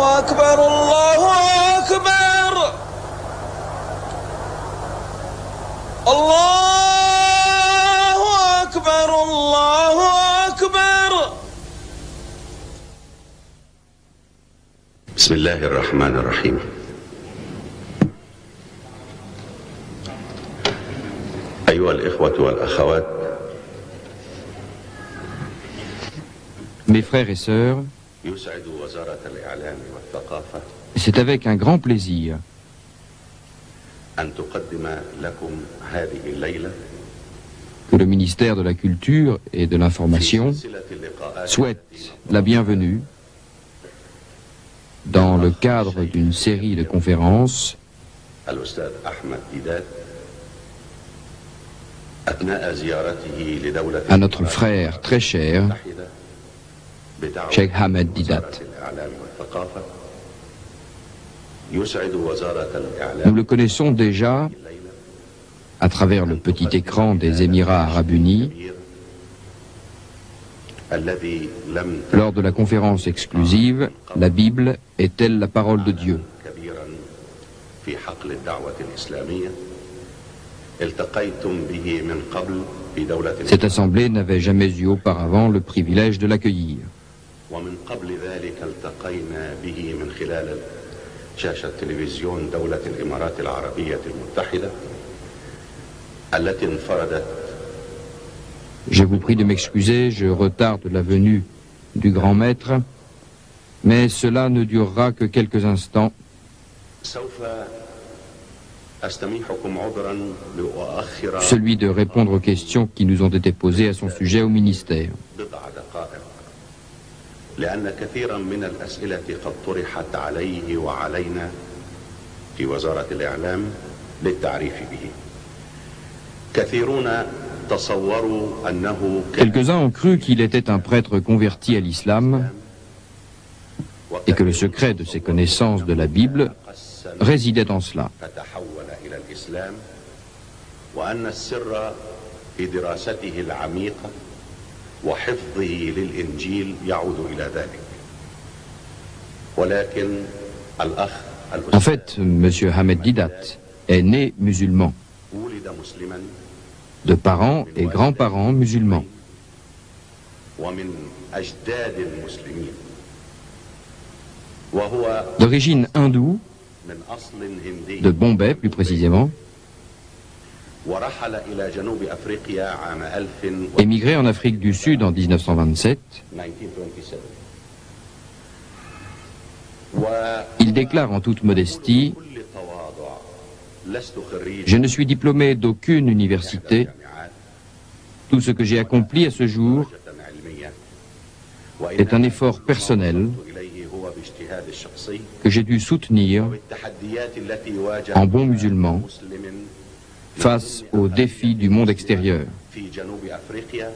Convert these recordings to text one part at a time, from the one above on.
الله أكبر الله أكبر الله أكبر الله أكبر. بسم الله الرحمن الرحيم. أيها الإخوة والأخوات. Mes frères et sœurs, c'est avec un grand plaisir que le ministère de la Culture et de l'Information souhaite la bienvenue dans le cadre d'une série de conférences à notre frère très cher, Cheikh Ahmed Deedat. Nous le connaissons déjà à travers le petit écran des Émirats arabes unis lors de la conférence exclusive « La Bible est-elle la parole de Dieu ?» Cette assemblée n'avait jamais eu auparavant le privilège de l'accueillir. ومن قبل ذلك التقينا به من خلال شاشة تلفزيون دولة الإمارات العربية المتحدة التي انفردت. Je vous prie de m'excuser, je retarde la venue du grand maître, mais cela ne durera que quelques instants. Celui de répondre aux questions qui nous ont été posées à son sujet au ministère. لأن كثيرا من الأسئلة قد طرحت عليه وعلينا في وزارة الإعلام للتعريف به. كثيرون تصوروا أنه Quelques-uns ont cru qu'il était un prêtre converti à l'islam et que le secret de ses connaissances de la Bible résidait en cela. فتحول إلى الإسلام وأن السر في دراسته العميقة وحفظه للإنجيل يعود إلى ذلك. ولكن الأخ En fait, M. Ahmed Deedat est né musulman, ولد مسلما de parents et grands-parents musulmans. ومن أجداد المسلمين وهو D'origine hindoue, من أصل هندي de Bombay plus précisément, ورحل إلى جنوب أفريقيا عام 1927. émigré en Afrique du Sud en 1927. Il déclare en toute modestie وبكل تواضع لست خريج « Je ne suis diplômé d'aucune université. Tout ce que j'ai accompli à ce jour علمية est un effort personnel إليه هو باجتهاد الشخصي que j'ai dû soutenir والتحديات التي واجهت en bon musulman مسلم face aux défis du monde extérieur. في جنوب أفريقيا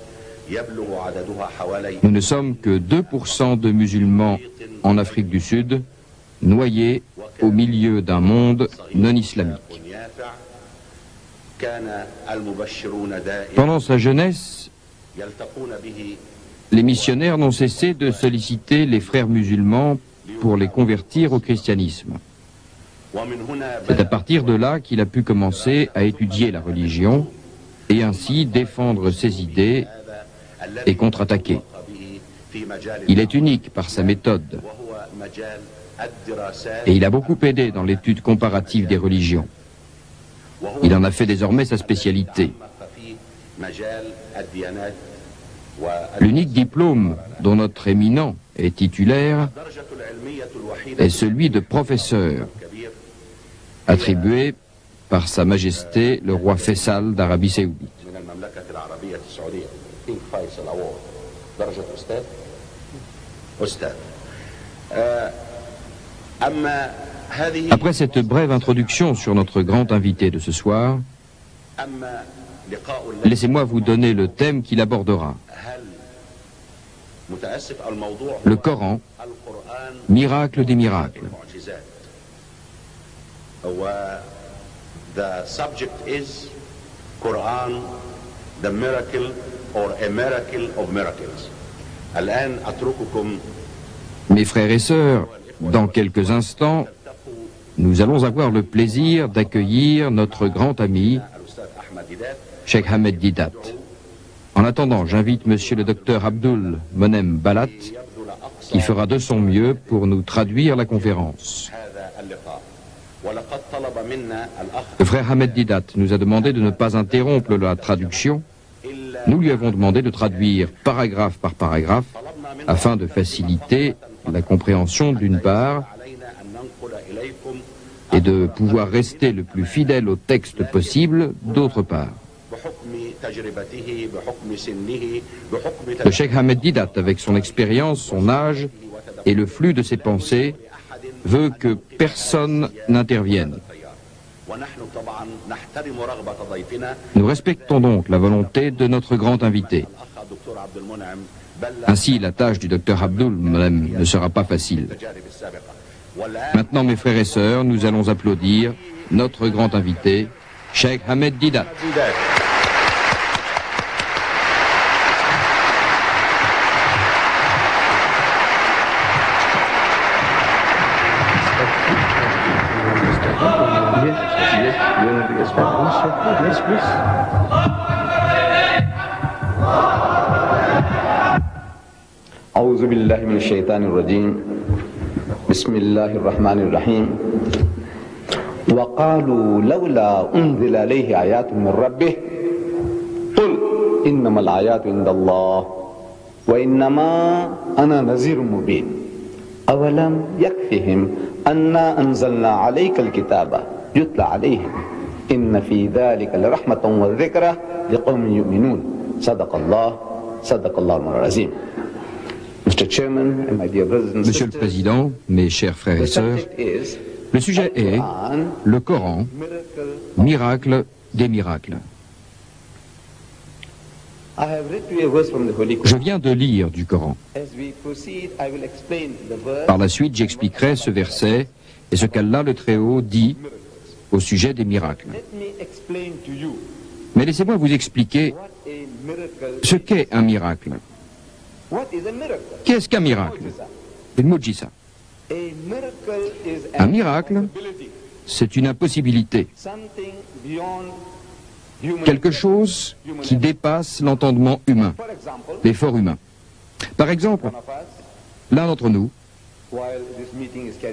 يبلغ عددها حوالي Nous ne sommes que 2% de musulmans en Afrique du Sud, noyés au milieu d'un monde non islamique. يافع. كان المبشرون دائما Pendant sa jeunesse, يلتقون به les missionnaires n'ont cessé de solliciter les frères musulmans pour les convertir au christianisme. ومن هنا C'est à partir de là qu'il a pu commencer à étudier la religion et ainsi défendre ses idées et contre-attaquer. في مجال Il est unique par sa méthode وهو مجال الدراسات et il a beaucoup aidé dans l'étude comparative des religions. Il en a fait désormais sa spécialité. في مجال الديانات. L'unique diplôme dont notre éminent est titulaire والدرجة العلمية الوحيدة est celui de professeur, كبير attribué par Sa Majesté le roi Faisal d'Arabie Saoudite. من المملكة العربية السعودية كينج فيصل أوورد درجة أستاذ أستاذ. أما هذه Après cette brève introduction sur notre grand invité de ce soir, أما لقاء الليل laissez-moi vous donner le thème qu'il abordera. هل متأسف الموضوع Le Coran, القرآن miracle des miracles. المعجزات. و the subject is Quran, the miracle or a miracle of miracles. الآن أترككم Mes frères et sœurs, dans quelques instants, nous allons avoir le plaisir d'accueillir notre grand ami, Cheikh Ahmed Deedat. En attendant, j'invite Monsieur le docteur Abdul Monem Balat, qui fera de son mieux pour nous traduire la conférence. Le frère Ahmed Deedat nous a demandé de ne pas interrompre la traduction. Nous lui avons demandé de traduire paragraphe par paragraphe afin de faciliter la compréhension d'une part et de pouvoir rester le plus fidèle au texte possible d'autre part. Le Cheikh Ahmed Deedat, avec son expérience, son âge et le flux de ses pensées, veut que personne n'intervienne. Nous respectons donc la volonté de notre grand invité. Ainsi, la tâche du docteur Abdul Monem ne sera pas facile. Maintenant, mes frères et sœurs, nous allons applaudir notre grand invité, Cheikh Ahmed Deedat. أعوذ بالله من الشيطان الرجيم بسم الله الرحمن الرحيم وقالوا لولا أنزل عليه آيات من ربه قل إنما الآيات عند الله وإنما أنا نذير مبين أولم يكفهم أنا أنزلنا عليك الكتاب يتلى عليهم إن في ذلك لرحمة وذكرى لقوم يؤمنون صدق الله العظيم. Monsieur le Président, mes chers frères et sœurs, le sujet est le Coran, miracle des miracles. Je viens de lire du Coran. Par la suite, j'expliquerai ce verset et ce qu'Allah le Très-Haut dit au sujet des miracles. Mais laissez-moi vous expliquer ce qu'est un miracle. Qu'est-ce qu'un miracle? Une mujisa. Un miracle, c'est une impossibilité. Quelque chose qui dépasse l'entendement humain, l'effort humain. Par exemple, l'un d'entre nous,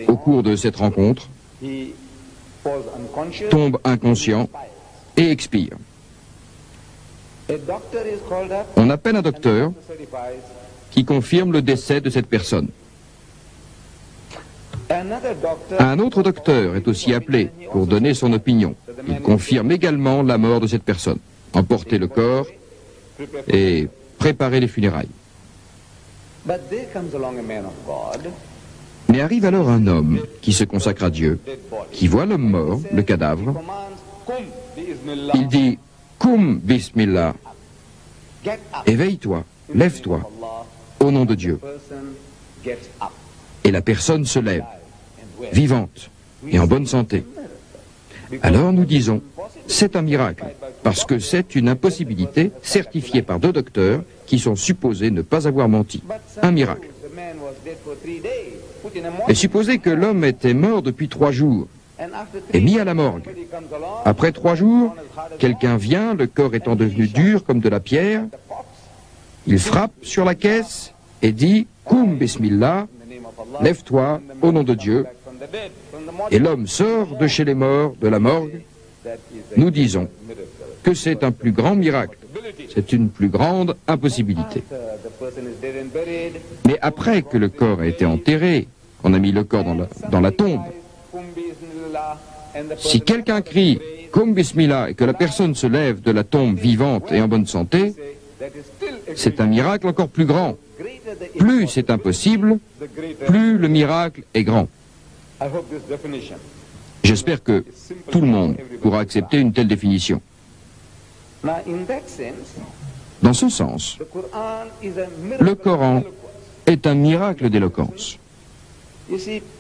au cours de cette rencontre, tombe inconscient et expire. On appelle un docteur qui confirme le décès de cette personne. Un autre docteur est aussi appelé pour donner son opinion. Il confirme également la mort de cette personne, emporter le corps et préparer les funérailles. Mais arrive alors un homme qui se consacre à Dieu, qui voit l'homme mort, le cadavre. Il dit « Kum bismillah » éveille-toi, lève-toi, au nom de Dieu. Et la personne se lève, vivante et en bonne santé. Alors nous disons, c'est un miracle, parce que c'est une impossibilité certifiée par deux docteurs qui sont supposés ne pas avoir menti. Un miracle. Et supposez que l'homme était mort depuis 3 jours et mis à la morgue. Après 3 jours, quelqu'un vient, le corps étant devenu dur comme de la pierre, il frappe sur la caisse et dit « Kum bismillah » lève-toi au nom de Dieu, et l'homme sort de chez les morts, de la morgue. Nous disons que c'est un plus grand miracle, c'est une plus grande impossibilité. Mais après que le corps a été enterré, qu'on a mis le corps dans la tombe, si quelqu'un crie « Kum bismillah » et que la personne se lève de la tombe vivante et en bonne santé, c'est un miracle encore plus grand. Plus c'est impossible, plus le miracle est grand. J'espère que tout le monde pourra accepter une telle définition. Dans ce sens, le Coran est un miracle d'éloquence.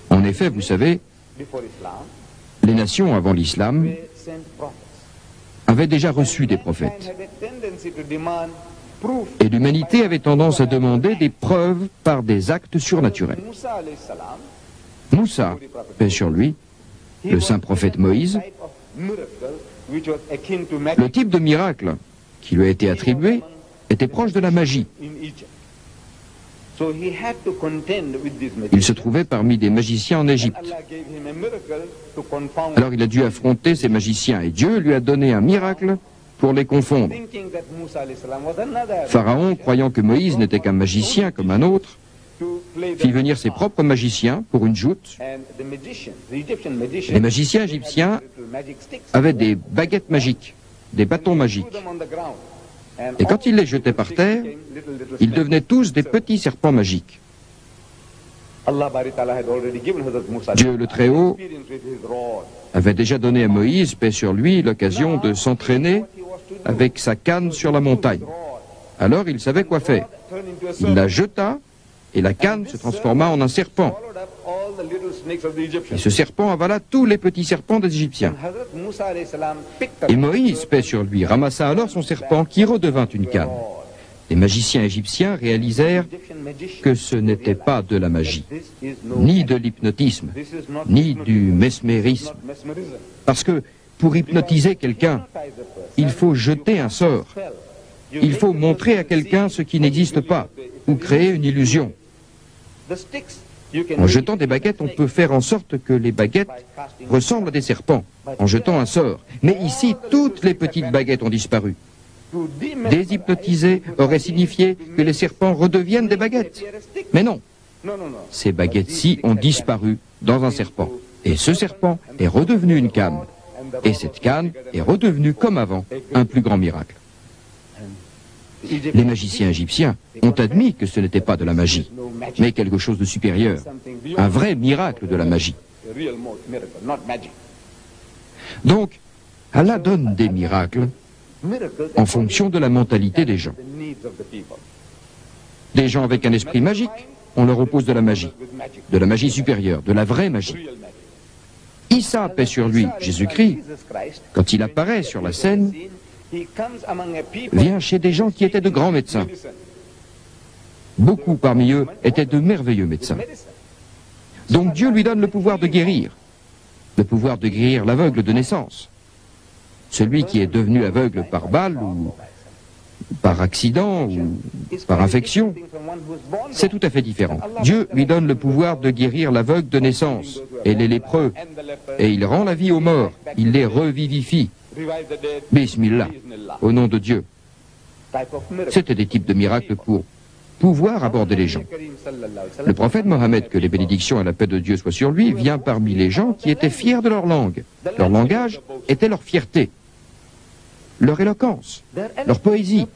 En effet, vous savez, les nations avant l'islam avaient déjà reçu des prophètes. Et l'humanité avait tendance à demander des preuves par des actes surnaturels. Moussa, paix sur lui, le saint prophète Moïse, le type de miracle qui lui a été attribué était proche de la magie. Il se trouvait parmi des magiciens en Égypte. Alors il a dû affronter ces magiciens et Dieu lui a donné un miracle pour les confondre. Pharaon, croyant que Moïse n'était qu'un magicien comme un autre, fit venir ses propres magiciens pour une joute. Les magiciens égyptiens avaient des baguettes magiques, des bâtons magiques. Et quand ils les jetaient par terre, ils devenaient tous des petits serpents magiques. Dieu le Très-Haut avait déjà donné à Moïse, paix sur lui, l'occasion de s'entraîner avec sa canne sur la montagne. Alors il savait quoi faire. Il la jeta et la canne se transforma en un serpent. Et ce serpent avala tous les petits serpents des Égyptiens. Et Moïse, paix sur lui, ramassa alors son serpent qui redevint une canne. Les magiciens égyptiens réalisèrent que ce n'était pas de la magie, ni de l'hypnotisme, ni du mesmérisme. Parce que pour hypnotiser quelqu'un, il faut jeter un sort. Il faut montrer à quelqu'un ce qui n'existe pas, ou créer une illusion. En jetant des baguettes, on peut faire en sorte que les baguettes ressemblent à des serpents, en jetant un sort. Mais ici, toutes les petites baguettes ont disparu. Déshypnotiser aurait signifié que les serpents redeviennent des baguettes. Mais non, ces baguettes-ci ont disparu dans un serpent. Et ce serpent est redevenu une canne. Et cette canne est redevenue, comme avant, un plus grand miracle. Les magiciens égyptiens ont admis que ce n'était pas de la magie, mais quelque chose de supérieur, un vrai miracle de la magie. Donc, Allah donne des miracles en fonction de la mentalité des gens. Des gens avec un esprit magique, on leur oppose de la magie supérieure, de la vraie magie. Issa, paix sur lui, Jésus-Christ, quand il apparaît sur la scène, vient chez des gens qui étaient de grands médecins. Beaucoup parmi eux étaient de merveilleux médecins. Donc Dieu lui donne le pouvoir de guérir l'aveugle de naissance. Celui qui est devenu aveugle par balle ou par accident ou par infection, c'est tout à fait différent. Dieu lui donne le pouvoir de guérir l'aveugle de naissance et les lépreux, et il rend la vie aux morts, il les revivifie. Bismillah, au nom de Dieu. C'était des types de miracles pour pouvoir aborder les gens. Le prophète Mohammed, que les bénédictions et la paix de Dieu soient sur lui, vient parmi les gens qui étaient fiers de leur langue. Leur langage était leur fierté, leur éloquence, leur poésie.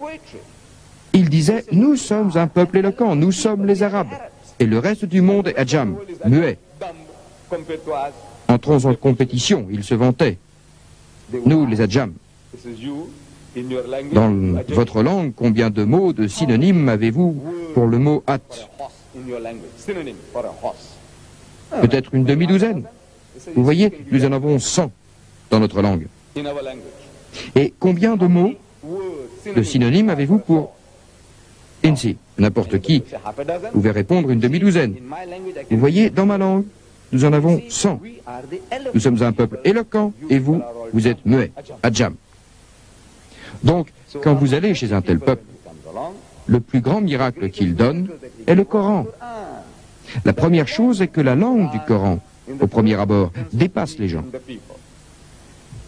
Il disait, nous sommes un peuple éloquent, nous sommes les Arabes. Et le reste du monde est adjam, muet. Entrons en compétition, il se vantait. Nous, les adjam. Dans votre langue, combien de mots, de synonymes avez-vous pour le mot at? Peut-être une demi-douzaine. Vous voyez, nous en avons 100 dans notre langue. Et combien de mots, de synonymes avez-vous pour insi? N'importe qui pouvait répondre une demi-douzaine. Vous voyez, dans ma langue, nous en avons 100. Nous sommes un peuple éloquent et vous, vous êtes muet, adjam. Donc, quand vous allez chez un tel peuple, le plus grand miracle qu'il donne est le Coran. La première chose est que la langue du Coran, au premier abord, dépasse les gens.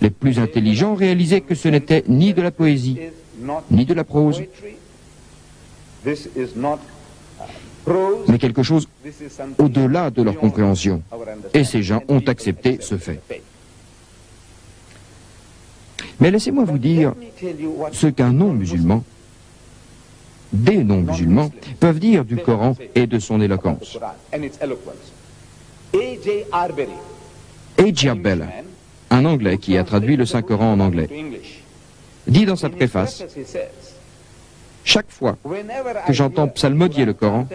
Les plus intelligents réalisaient que ce n'était ni de la poésie, ni de la prose, mais quelque chose au-delà de leur compréhension. Et ces gens ont accepté ce fait. Mais laissez-moi vous dire ce qu'un non-musulman, des non-musulmans, peuvent dire du Coran et de son éloquence. A.J. Arbel, un Anglais qui a traduit le Saint-Coran en anglais, dit dans sa préface, « Chaque fois que j'entends psalmodier le Coran,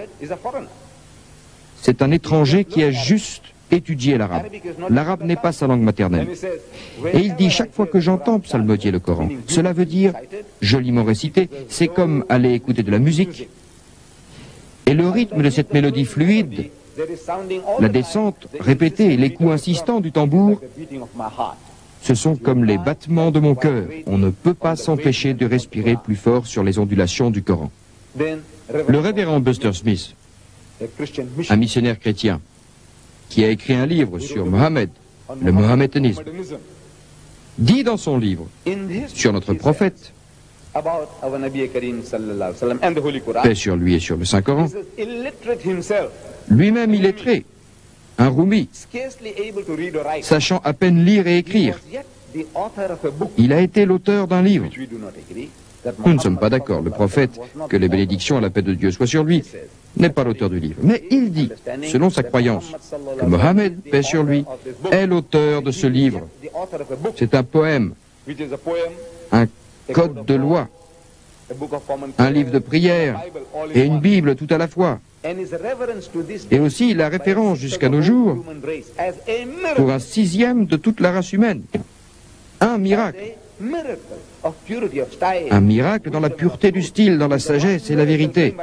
c'est un étranger qui a juste étudié l'arabe. L'arabe n'est pas sa langue maternelle. Et il dit, chaque fois que j'entends psalmodier le Coran, cela veut dire, joliment récité, c'est comme aller écouter de la musique. Et le rythme de cette mélodie fluide La descente répétée et les coups insistants du tambour, ce sont comme les battements de mon cœur. On ne peut pas s'empêcher de respirer plus fort sur les ondulations du Coran. Le révérend Buster Smith, un missionnaire chrétien, qui a écrit un livre sur Mohammed, le mohammédanisme, dit dans son livre sur notre prophète, paix sur lui et sur le Saint-Coran, lui-même illettré, un roumi, sachant à peine lire et écrire, il a été l'auteur d'un livre. Nous ne sommes pas d'accord. Le prophète, que les bénédictions et la paix de Dieu soient sur lui, n'est pas l'auteur du livre. Mais il dit, selon sa croyance, que Mohammed, paix sur lui, est l'auteur de ce livre. C'est un poème, un code de loi, un livre de prière et une Bible tout à la fois. Et aussi la référence jusqu'à nos jours pour un sixième de toute la race humaine. Un miracle. Un miracle dans la pureté du style, dans la sagesse et la vérité.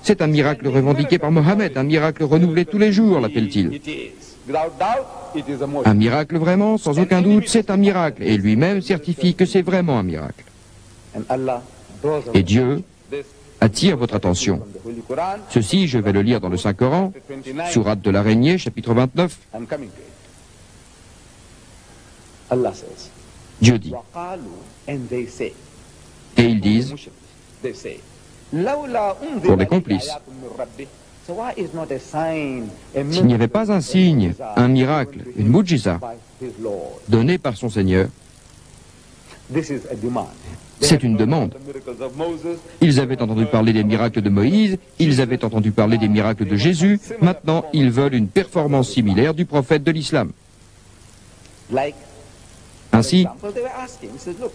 C'est un miracle revendiqué par Mohammed, un miracle renouvelé tous les jours, l'appelle-t-il. Un miracle vraiment, sans aucun doute, c'est un miracle. Et lui-même certifie que c'est vraiment un miracle. Et Dieu attire votre attention. Ceci, je vais le lire dans le Saint-Coran, sourate de l'araignée, chapitre 29. Dieu dit, et ils disent, pour les complices, s'il n'y avait pas un signe, un miracle, une mujiza, donné par son Seigneur, c'est une demande. Ils avaient entendu parler des miracles de Moïse, ils avaient entendu parler des miracles de Jésus, maintenant ils veulent une performance similaire du prophète de l'islam. Ainsi,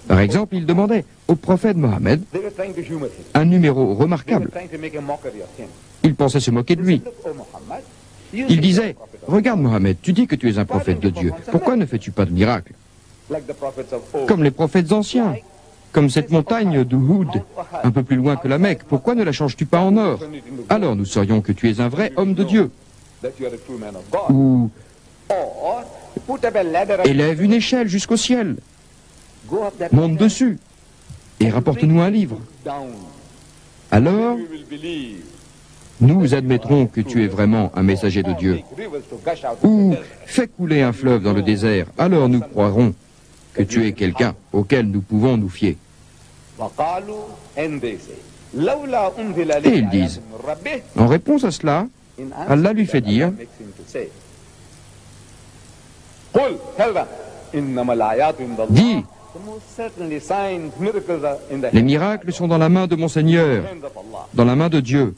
par exemple, ils demandaient au prophète Mohammed un numéro remarquable. Ils pensaient se moquer de lui. Ils disaient, regarde Mohammed, tu dis que tu es un prophète de Dieu, pourquoi ne fais-tu pas de miracle? Comme les prophètes anciens, comme cette montagne d'Uhud, un peu plus loin que la Mecque, pourquoi ne la changes-tu pas en or? Alors nous saurions que tu es un vrai homme de Dieu. Ou élève une échelle jusqu'au ciel, monte dessus et rapporte-nous un livre. Alors, nous admettrons que tu es vraiment un messager de Dieu. Ou fais couler un fleuve dans le désert, alors nous croirons que tu es quelqu'un auquel nous pouvons nous fier. Et ils disent, en réponse à cela, Allah lui fait dire, dis, les miracles sont dans la main de mon Seigneur, dans la main de Dieu.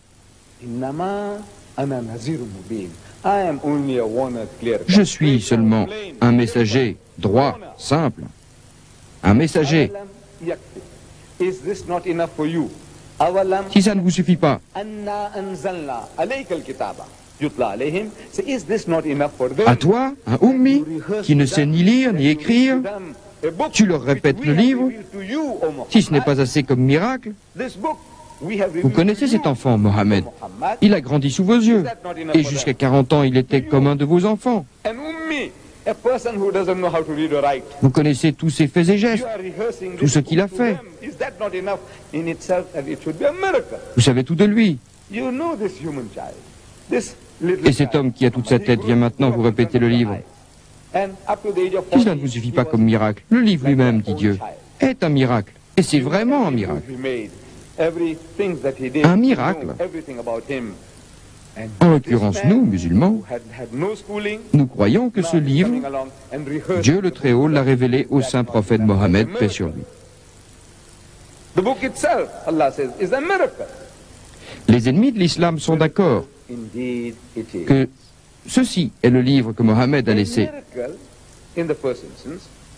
Je suis seulement un messager droit, simple, un messager. Si ça ne vous suffit pas, à toi, un ummi, qui ne sait ni lire ni écrire, tu leur répètes le livre. Si ce n'est pas assez comme miracle, vous connaissez cet enfant, Mohammed. Il a grandi sous vos yeux. Et jusqu'à 40 ans, il était comme un de vos enfants. Vous connaissez tous ses faits et gestes, tout ce qu'il a fait. Vous savez tout de lui. Et cet homme qui a toute sa tête vient maintenant vous répéter le livre. Si cela ne vous suffit pas comme miracle, le livre lui-même, dit Dieu, est un miracle. Et c'est vraiment un miracle. Un miracle. En l'occurrence, nous, musulmans, nous croyons que ce livre, Dieu le Très-Haut l'a révélé au saint prophète Mohammed, paix sur lui. Les ennemis de l'islam sont d'accord que ceci est le livre que Mohammed a laissé.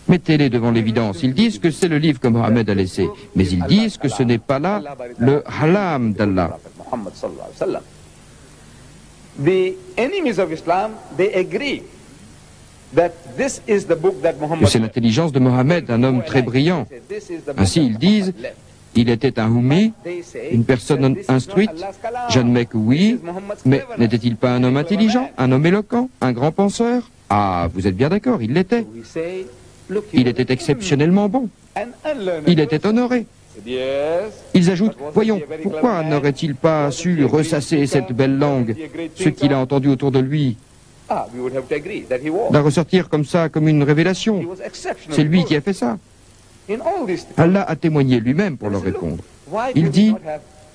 Mettez-les devant l'évidence. Ils disent que c'est le livre que Mohammed a laissé, mais ils disent que ce n'est pas là le halam d'Allah. Que c'est l'intelligence de Mohammed, un homme très brillant. Ainsi ils disent, il était un Ummi, une personne instruite? J'admets que oui, mais n'était-il pas un homme intelligent, un homme éloquent, un grand penseur? Ah, vous êtes bien d'accord, il l'était. Il était exceptionnellement bon. Il était honoré. Ils ajoutent, voyons, pourquoi n'aurait-il pas su ressasser cette belle langue, ce qu'il a entendu autour de lui, la ressortir comme ça, comme une révélation? C'est lui qui a fait ça. Allah a témoigné lui-même pour leur répondre. Il dit,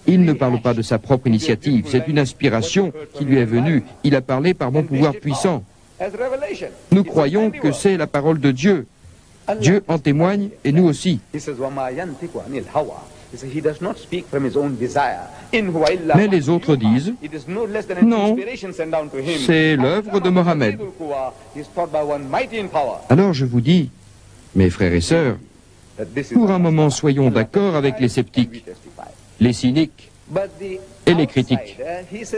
il ne parle pas de sa propre initiative, c'est une inspiration qui lui est venue. Il a parlé par mon pouvoir puissant. Nous croyons que c'est la parole de Dieu. Dieu en témoigne et nous aussi. Mais les autres disent, non, c'est l'œuvre de Mohammed. Alors je vous dis, mes frères et sœurs, pour un moment soyons d'accord avec les sceptiques, les cyniques et les critiques.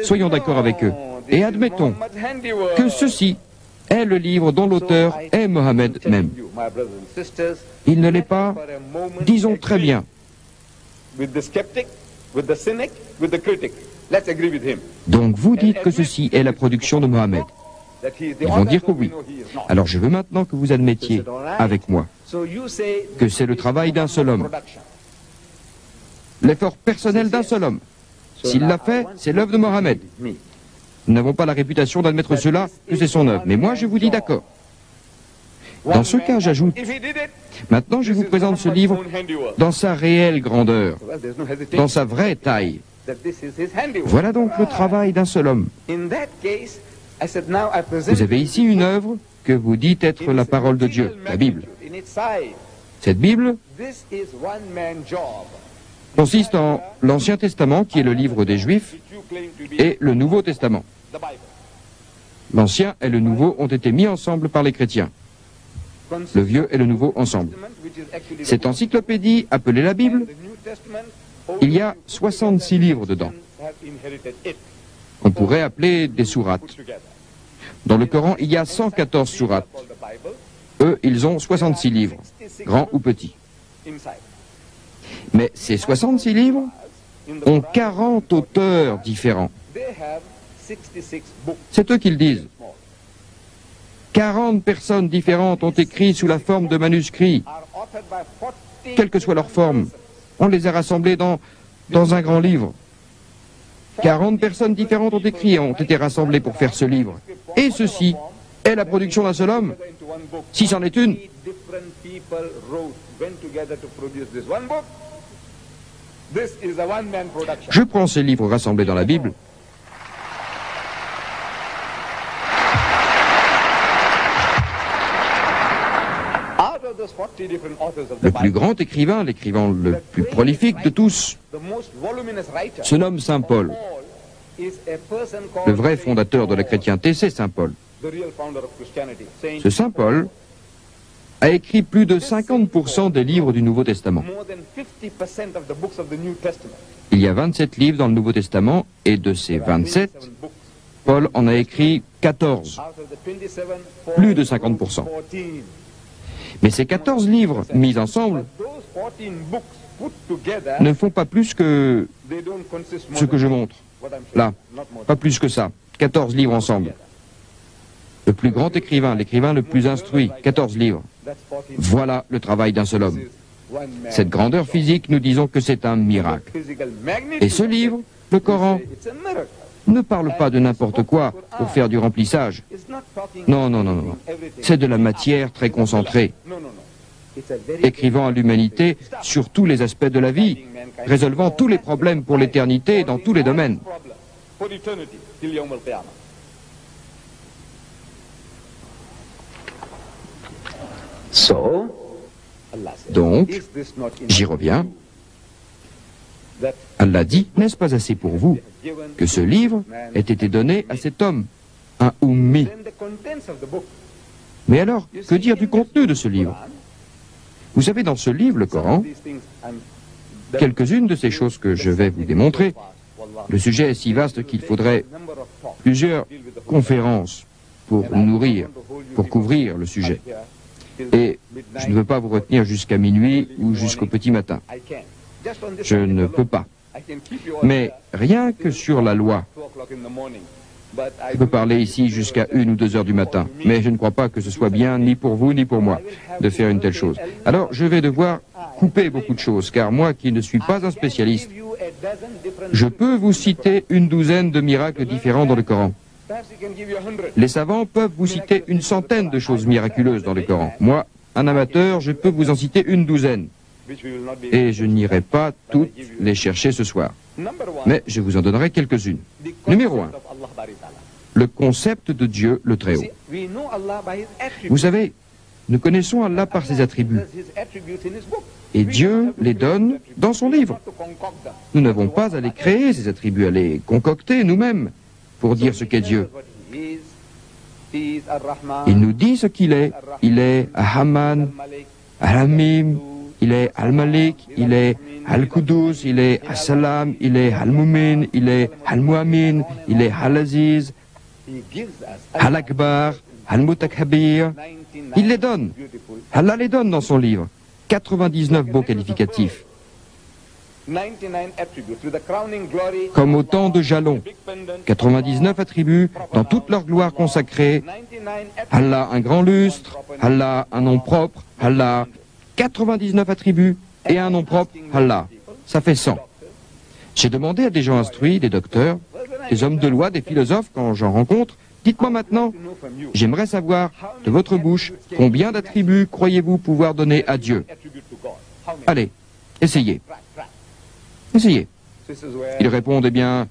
Soyons d'accord avec eux et admettons que ceci est le livre dont l'auteur est Mohammed même. Il ne l'est pas, disons très bien. Donc vous dites que ceci est la production de Mohammed. Ils vont dire que oui. Alors je veux maintenant que vous admettiez avec moi que c'est le travail d'un seul homme. L'effort personnel d'un seul homme. S'il l'a fait, c'est l'œuvre de Mohammed. Nous n'avons pas la réputation d'admettre cela, que c'est son œuvre. Mais moi, je vous dis d'accord. Dans ce cas, j'ajoute, maintenant je vous présente ce livre dans sa réelle grandeur, dans sa vraie taille. Voilà donc le travail d'un seul homme. Vous avez ici une œuvre que vous dites être la parole de Dieu, la Bible. Cette Bible consiste en l'Ancien Testament, qui est le livre des Juifs, et le Nouveau Testament. L'Ancien et le Nouveau ont été mis ensemble par les chrétiens. Le Vieux et le Nouveau ensemble. Cette encyclopédie, appelée la Bible, il y a 66 livres dedans. On pourrait appeler des sourates. Dans le Coran, il y a 114 sourates. Eux, ils ont 66 livres, grands ou petits. Mais ces 66 livres ont 40 auteurs différents. C'est eux qui le disent. 40 personnes différentes ont écrit sous la forme de manuscrits. Quelle que soit leur forme, on les a rassemblés dans un grand livre. 40 personnes différentes ont écrit et ont été rassemblées pour faire ce livre. Et ceci est la production d'un seul homme. Si c'en est une, je prends ces livres rassemblés dans la Bible. Le plus grand écrivain, l'écrivain le plus prolifique de tous, se nomme Saint Paul. Le vrai fondateur de la chrétienté, c'est Saint Paul. Ce Saint Paul a écrit plus de 50% des livres du Nouveau Testament. Il y a 27 livres dans le Nouveau Testament, et de ces 27, Paul en a écrit 14, plus de 50%. Mais ces 14 livres mis ensemble ne font pas plus que ce que je montre. Là, pas plus que ça. 14 livres ensemble. Le plus grand écrivain, l'écrivain le plus instruit, 14 livres. Voilà le travail d'un seul homme. Cette grandeur physique, nous disons que c'est un miracle. Et ce livre, le Coran, ne parle pas de n'importe quoi pour faire du remplissage. Non, non, non, non. C'est de la matière très concentrée, écrivant à l'humanité sur tous les aspects de la vie, résolvant tous les problèmes pour l'éternité dans tous les domaines. Donc, j'y reviens. Allah dit, n'est-ce pas assez pour vous que ce livre ait été donné à cet homme, un Ummi? Mais alors, que dire du contenu de ce livre? Vous savez, dans ce livre, le Coran, quelques-unes de ces choses que je vais vous démontrer, le sujet est si vaste qu'il faudrait plusieurs conférences pour nourrir, pour couvrir le sujet. Et je ne veux pas vous retenir jusqu'à minuit ou jusqu'au petit matin. Je ne peux pas. Mais rien que sur la loi. Je peux parler ici jusqu'à 1 ou 2 heures du matin, mais je ne crois pas que ce soit bien, ni pour vous, ni pour moi, de faire une telle chose. Alors, je vais devoir couper beaucoup de choses, car moi, qui ne suis pas un spécialiste, je peux vous citer une douzaine de miracles différents dans le Coran. Les savants peuvent vous citer une centaine de choses miraculeuses dans le Coran. Moi, un amateur, je peux vous en citer une douzaine. Et je n'irai pas toutes les chercher ce soir. Mais je vous en donnerai quelques-unes. Numéro 1. Le concept de Dieu le Très-Haut. Vous savez, nous connaissons Allah par ses attributs. Et Dieu les donne dans son livre. Nous n'avons pas à les créer, ces attributs, à les concocter nous-mêmes pour dire ce qu'est Dieu. Il nous dit ce qu'il est. Il est Ahman, Al-Hamim, il est Al-Malik, il est Al-Qudus, il est As-Salam, il est Al-Mumin, il est Al-Mu'amin, il est Al-Aziz, Al-Akbar, Al-Mutakhabir. Il les donne. Allah les donne dans son livre. 99 beaux qualificatifs. Comme autant de jalons. 99 attributs dans toute leur gloire consacrée. Allah un grand lustre, Allah un nom propre, Allah 99 attributs et un nom propre, Allah. Ça fait 100. J'ai demandé à des gens instruits, des docteurs, des hommes de loi, des philosophes, quand j'en rencontre, dites-moi maintenant, j'aimerais savoir de votre bouche combien d'attributs croyez-vous pouvoir donner à Dieu. Allez, essayez. Essayez. Ils répondent, eh bien,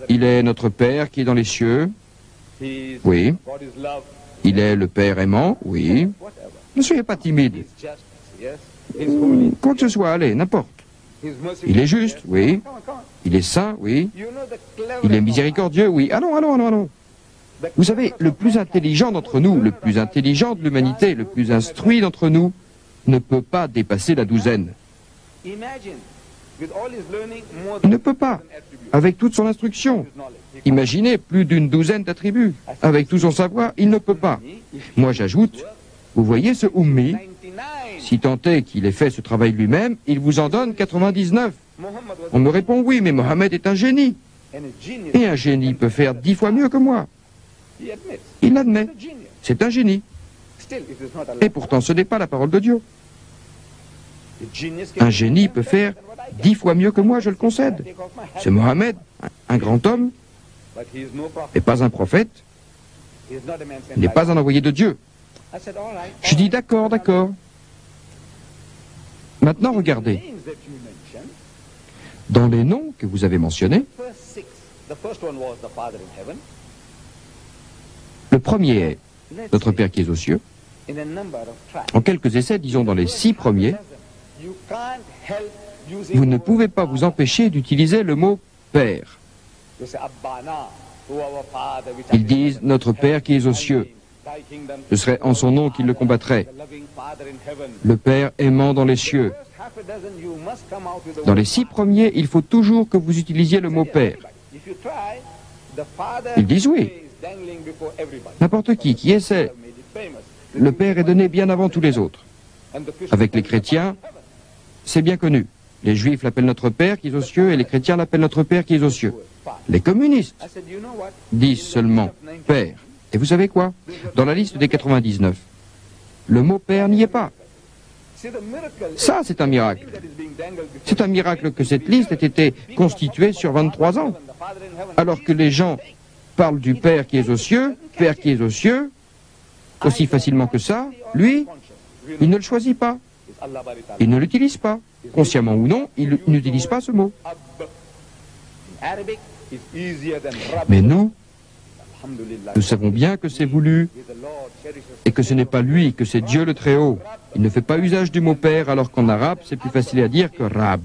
il est notre Père qui est dans les cieux. Oui. Il est le Père aimant. Oui. Ne soyez pas timide. Quoi que ce soit, allez, n'importe. Il est juste. Oui. Il est saint. Oui. Il est miséricordieux. Oui. Allons, allons, allons, allons. Vous savez, le plus intelligent d'entre nous, le plus intelligent de l'humanité, le plus instruit d'entre nous, ne peut pas dépasser la douzaine. Il ne peut pas, avec toute son instruction. Imaginez plus d'une douzaine d'attributs. Avec tout son savoir, il ne peut pas. Moi, j'ajoute, vous voyez ce Ummi, si tant est qu'il ait fait ce travail lui-même, il vous en donne 99. On me répond, oui, mais Mohammed est un génie. Et un génie peut faire 10 fois mieux que moi. Il l'admet. C'est un génie. Et pourtant, ce n'est pas la parole de Dieu. Un génie peut faire 10 fois mieux que moi, je le concède. C'est Mohammed, un grand homme, mais pas un prophète. Il n'est pas un envoyé de Dieu. Je dis d'accord, d'accord. Maintenant, regardez. Dans les noms que vous avez mentionnés, le premier est notre Père qui est aux cieux. En quelques essais, disons dans les 6 premiers, vous ne pouvez pas vous empêcher d'utiliser le mot Père. Ils disent notre Père qui est aux cieux. Ce serait en son nom qu'ils le combattraient. Le Père aimant dans les cieux. Dans les 6 premiers, il faut toujours que vous utilisiez le mot Père. Ils disent oui. N'importe qui essaie. Le Père est donné bien avant tous les autres. Avec les chrétiens, c'est bien connu. Les Juifs l'appellent notre Père qui est aux cieux et les chrétiens l'appellent notre Père qui est aux cieux. Les communistes disent seulement Père. Et vous savez quoi? Dans la liste des 99, le mot Père n'y est pas. Ça, c'est un miracle. C'est un miracle que cette liste ait été constituée sur 23 ans. Alors que les gens parlent du Père qui est aux cieux, Père qui est aux cieux, aussi facilement que ça, lui, il ne le choisit pas. Il ne l'utilise pas. Consciemment ou non, il n'utilise pas ce mot. Mais nous savons bien que c'est voulu et que ce n'est pas lui, que c'est Dieu le Très-Haut. Il ne fait pas usage du mot Père, alors qu'en arabe, c'est plus facile à dire que Rab.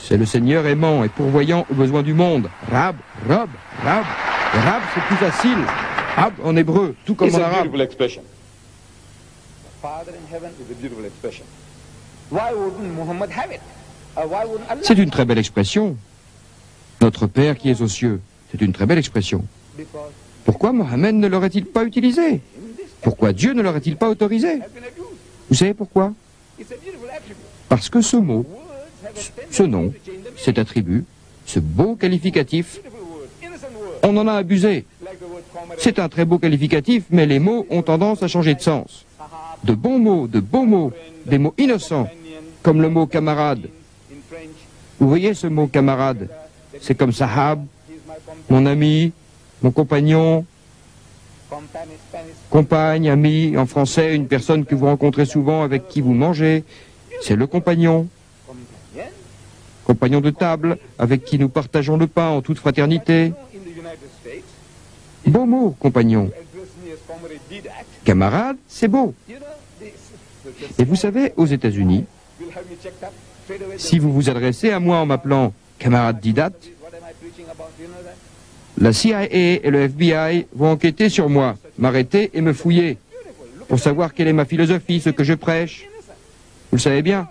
C'est le Seigneur aimant et pourvoyant aux besoins du monde. Rab, Rab, Rab. Et Rab, c'est plus facile. Rab en hébreu, tout comme en arabe. C'est une très belle expression. Notre Père qui est aux cieux. C'est une très belle expression. Pourquoi Mohammed ne l'aurait-il pas utilisé? Pourquoi Dieu ne l'aurait-il pas autorisé? Vous savez pourquoi? Parce que ce mot, ce nom, cet attribut, ce beau qualificatif, on en a abusé. C'est un très beau qualificatif, mais les mots ont tendance à changer de sens. De bons mots, de beaux mots, des mots innocents, comme le mot camarade. Vous voyez ce mot camarade? C'est comme sahab, mon ami, mon compagnon, compagne, ami, en français, une personne que vous rencontrez souvent, avec qui vous mangez, c'est le compagnon. Compagnon de table, avec qui nous partageons le pain en toute fraternité. Beau mot, compagnon. Camarade, c'est beau. Et vous savez, aux États-Unis, si vous vous adressez à moi en m'appelant camarade Didat, la CIA et le FBI vont enquêter sur moi, m'arrêter et me fouiller, pour savoir quelle est ma philosophie, ce que je prêche. Vous le savez bien.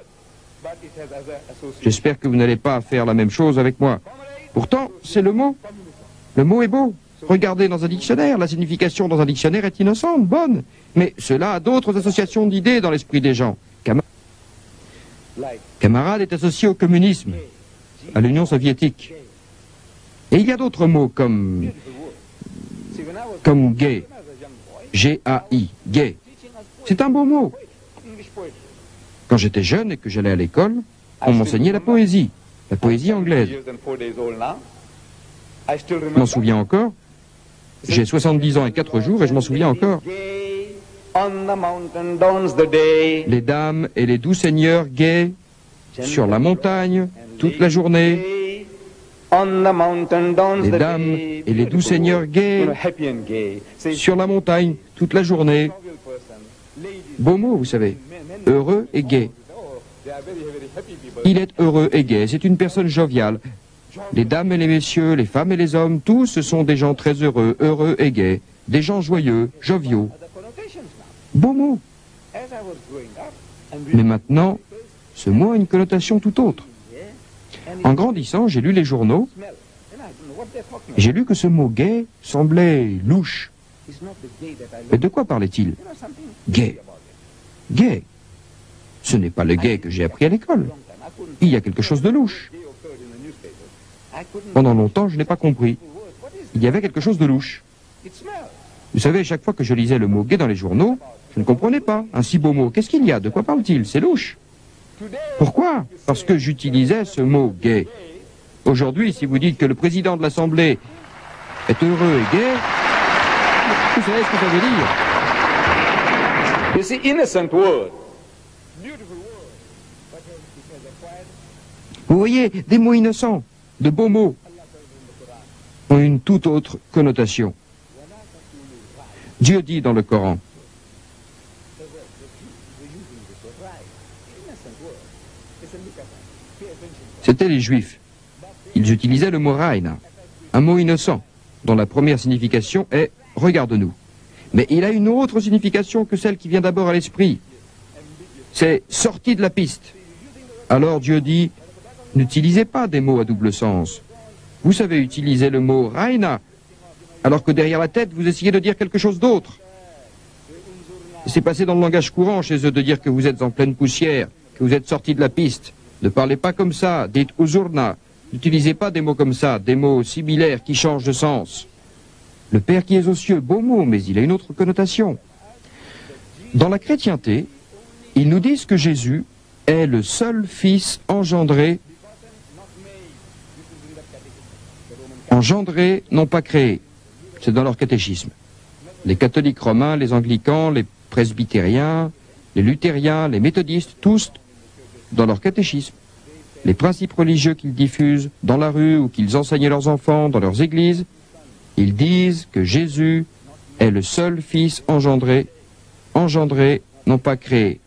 J'espère que vous n'allez pas faire la même chose avec moi. Pourtant, c'est le mot. Le mot est beau. Regardez dans un dictionnaire, la signification dans un dictionnaire est innocente, bonne. Mais cela a d'autres associations d'idées dans l'esprit des gens. Camarade est associé au communisme, à l'Union soviétique. Et il y a d'autres mots comme gay, G-A-I, gay. C'est un beau mot. Quand j'étais jeune et que j'allais à l'école, on m'enseignait la poésie anglaise. Je m'en souviens encore. J'ai 70 ans et 4 jours et je m'en souviens encore. Les dames et les doux seigneurs gays sur la montagne toute la journée. Les dames et les doux seigneurs gays sur la montagne toute la journée. Beau mot, vous savez. Heureux et gai. Il est heureux et gai. C'est une personne joviale. Les dames et les messieurs, les femmes et les hommes, tous ce sont des gens très heureux, heureux et gais. Des gens joyeux, joviaux. Beau mot. Mais maintenant, ce mot a une connotation tout autre. En grandissant, j'ai lu les journaux. J'ai lu que ce mot gay semblait louche. Mais de quoi parlait-il? Gay. Gay. Ce n'est pas le gay que j'ai appris à l'école. Il y a quelque chose de louche. Pendant longtemps, je n'ai pas compris. Il y avait quelque chose de louche. Vous savez, chaque fois que je lisais le mot gay dans les journaux, je ne comprenais pas. Un si beau mot, qu'est-ce qu'il y a? De quoi parle-t-il? C'est louche. Pourquoi? Parce que j'utilisais ce mot gay. Aujourd'hui, si vous dites que le président de l'Assemblée est heureux et gay, vous savez ce que ça veut dire? You see, innocent word. Vous voyez, des mots innocents, de beaux mots, ont une toute autre connotation. Dieu dit dans le Coran, c'était les Juifs. Ils utilisaient le mot Raïna, un mot innocent, dont la première signification est « regarde-nous ». Mais il a une autre signification que celle qui vient d'abord à l'esprit. C'est « sorti de la piste ». Alors Dieu dit « n'utilisez pas des mots à double sens. Vous savez utiliser le mot « Raïna », alors que derrière la tête, vous essayez de dire quelque chose d'autre. C'est passé dans le langage courant chez eux de dire que vous êtes en pleine poussière, que vous êtes sorti de la piste. Ne parlez pas comme ça, dites « uzurna ». N'utilisez pas des mots comme ça, des mots similaires qui changent de sens. Le Père qui est aux cieux, beau mot, mais il a une autre connotation. Dans la chrétienté, ils nous disent que Jésus est le seul Fils engendré, non pas créé. C'est dans leur catéchisme. Les catholiques romains, les anglicans, les presbytériens, les luthériens, les méthodistes, tous dans leur catéchisme. Les principes religieux qu'ils diffusent dans la rue ou qu'ils enseignent à leurs enfants dans leurs églises, ils disent que Jésus est le seul Fils engendré, non pas créé.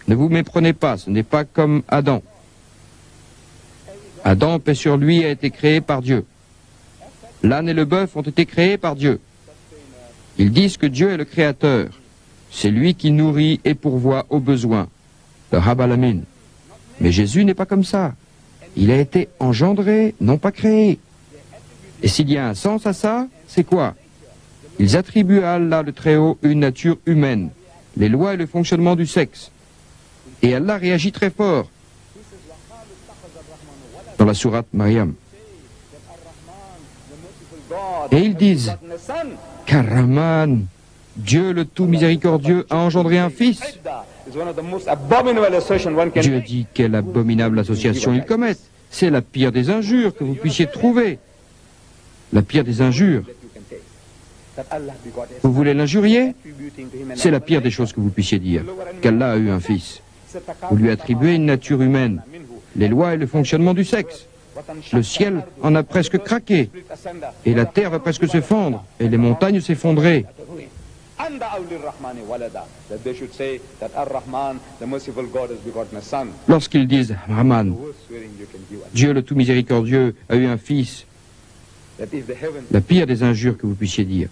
Ne vous méprenez pas, ce n'est pas comme Adam. Adam, paix sur lui, a été créé par Dieu. L'âne et le bœuf ont été créés par Dieu. Ils disent que Dieu est le Créateur. C'est lui qui nourrit et pourvoit aux besoins. Le Rabbalamin. Mais Jésus n'est pas comme ça. Il a été engendré, non pas créé. Et s'il y a un sens à ça, c'est quoi? Ils attribuent à Allah le Très-Haut une nature humaine, les lois et le fonctionnement du sexe. Et Allah réagit très fort dans la sourate Maryam. Et ils disent qu'Ar-Rahman, Dieu le tout miséricordieux, a engendré un fils. Dieu dit quelle abominable association ils commettent. C'est la pire des injures que vous puissiez trouver. La pire des injures. Vous voulez l'injurier? C'est la pire des choses que vous puissiez dire. Qu'Allah a eu un fils. Vous lui attribuez une nature humaine, les lois et le fonctionnement du sexe. Le ciel en a presque craqué, et la terre va presque se fendre, et les montagnes s'effondrer. Lorsqu'ils disent Rahman, Dieu le tout miséricordieux a eu un fils, la pire des injures que vous puissiez dire,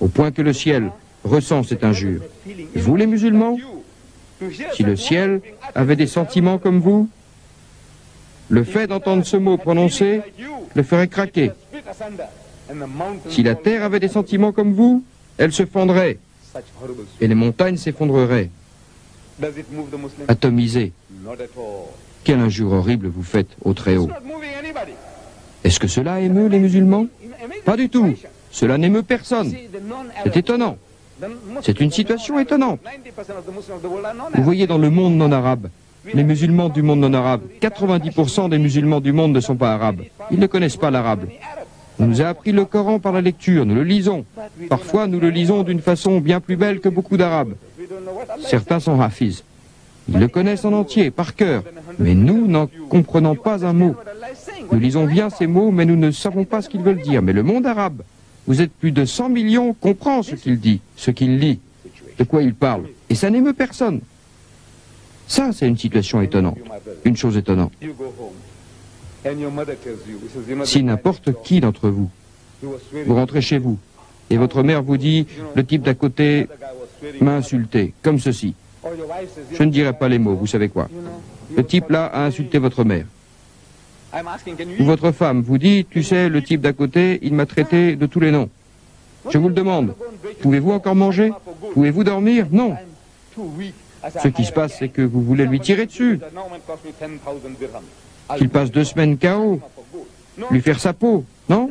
au point que le ciel ressent cette injure. Vous les musulmans, si le ciel avait des sentiments comme vous, le fait d'entendre ce mot prononcé le ferait craquer. Si la terre avait des sentiments comme vous, elle se fendrait et les montagnes s'effondreraient. Atomisées. Quelle injure horrible vous faites au Très-Haut. Est-ce que cela émeut les musulmans? Pas du tout. Cela n'émeut personne. C'est étonnant. C'est une situation étonnante. Vous voyez dans le monde non arabe, les musulmans du monde non arabe, 90% des musulmans du monde ne sont pas arabes. Ils ne connaissent pas l'arabe. On nous a appris le Coran par la lecture, nous le lisons. Parfois, nous le lisons d'une façon bien plus belle que beaucoup d'arabes. Certains sont hafiz. Ils le connaissent en entier, par cœur. Mais nous n'en comprenons pas un mot. Nous lisons bien ces mots, mais nous ne savons pas ce qu'ils veulent dire. Mais le monde arabe, vous êtes plus de 100 millions, comprend ce qu'il dit, ce qu'il lit, de quoi il parle. Et ça n'émeut personne. Ça, c'est une situation étonnante, une chose étonnante. Si n'importe qui d'entre vous, vous rentrez chez vous, et votre mère vous dit, le type d'à côté m'a insulté, comme ceci. Je ne dirai pas les mots, vous savez quoi. Le type là a insulté votre mère. Ou votre femme vous dit, tu sais, le type d'à côté, il m'a traité de tous les noms. Je vous le demande, pouvez-vous encore manger? Pouvez-vous dormir? Non. Ce qui se passe, c'est que vous voulez lui tirer dessus. Qu'il passe 2 semaines KO, lui faire sa peau, non?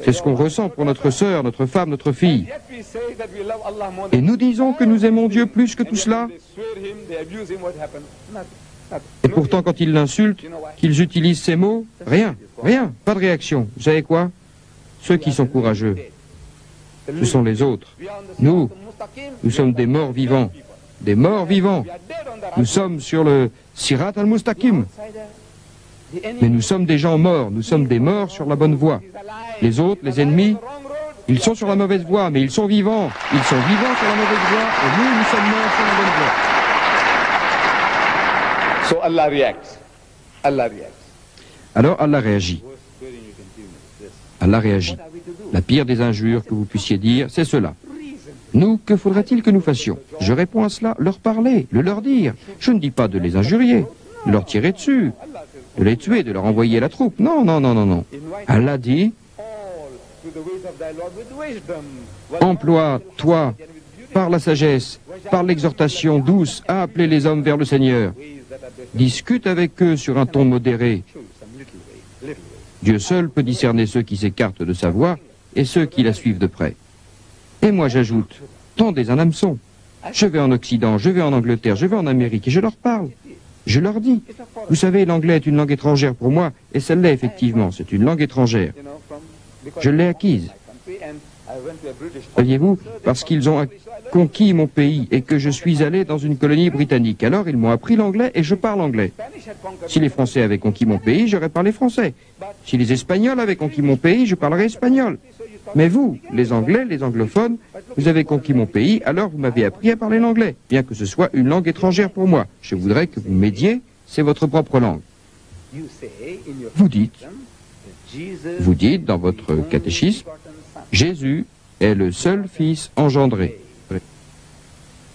C'est ce qu'on ressent pour notre sœur, notre femme, notre fille. Et nous disons que nous aimons Dieu plus que tout cela. Et pourtant, quand ils l'insultent, qu'ils utilisent ces mots, rien, pas de réaction. Vous savez quoi? Ceux qui sont courageux, ce sont les autres. Nous sommes des morts vivants. Des morts vivants. Nous sommes sur le Sirat al-Mustaqim. Mais nous sommes des gens morts, nous sommes des morts sur la bonne voie. Les autres, les ennemis, ils sont sur la mauvaise voie, mais ils sont vivants. Ils sont vivants sur la mauvaise voie, et nous sommes morts sur la bonne voie. So Allah reacts. Allah reacts. Alors Allah réagit. Allah réagit. La pire des injures que vous puissiez dire, c'est cela. Nous, que faudrait-il que nous fassions? Je réponds à cela, leur parler, le leur dire. Je ne dis pas de les injurier, de leur tirer dessus, de les tuer, de leur envoyer la troupe. Non, non, non, non, non. Allah dit, emploie, toi, par la sagesse, par l'exhortation douce, à appeler les hommes vers le Seigneur. Discute avec eux sur un ton modéré. Dieu seul peut discerner ceux qui s'écartent de sa voie et ceux qui la suivent de près. Et moi j'ajoute, tendez un hameçon. Je vais en Occident, je vais en Angleterre, je vais en Amérique et je leur parle. Je leur dis, vous savez, l'anglais est une langue étrangère pour moi, et celle-là effectivement, c'est une langue étrangère. Je l'ai acquise. Voyez-vous, parce qu'ils ont conquis mon pays et que je suis allé dans une colonie britannique. Alors ils m'ont appris l'anglais et je parle anglais. Si les Français avaient conquis mon pays, j'aurais parlé français. Si les Espagnols avaient conquis mon pays, je parlerais espagnol. Mais vous, les Anglais, les anglophones, vous avez conquis mon pays, alors vous m'avez appris à parler l'anglais, bien que ce soit une langue étrangère pour moi. Je voudrais que vous m'aidiez, c'est votre propre langue. Vous dites dans votre catéchisme, Jésus est le seul Fils engendré.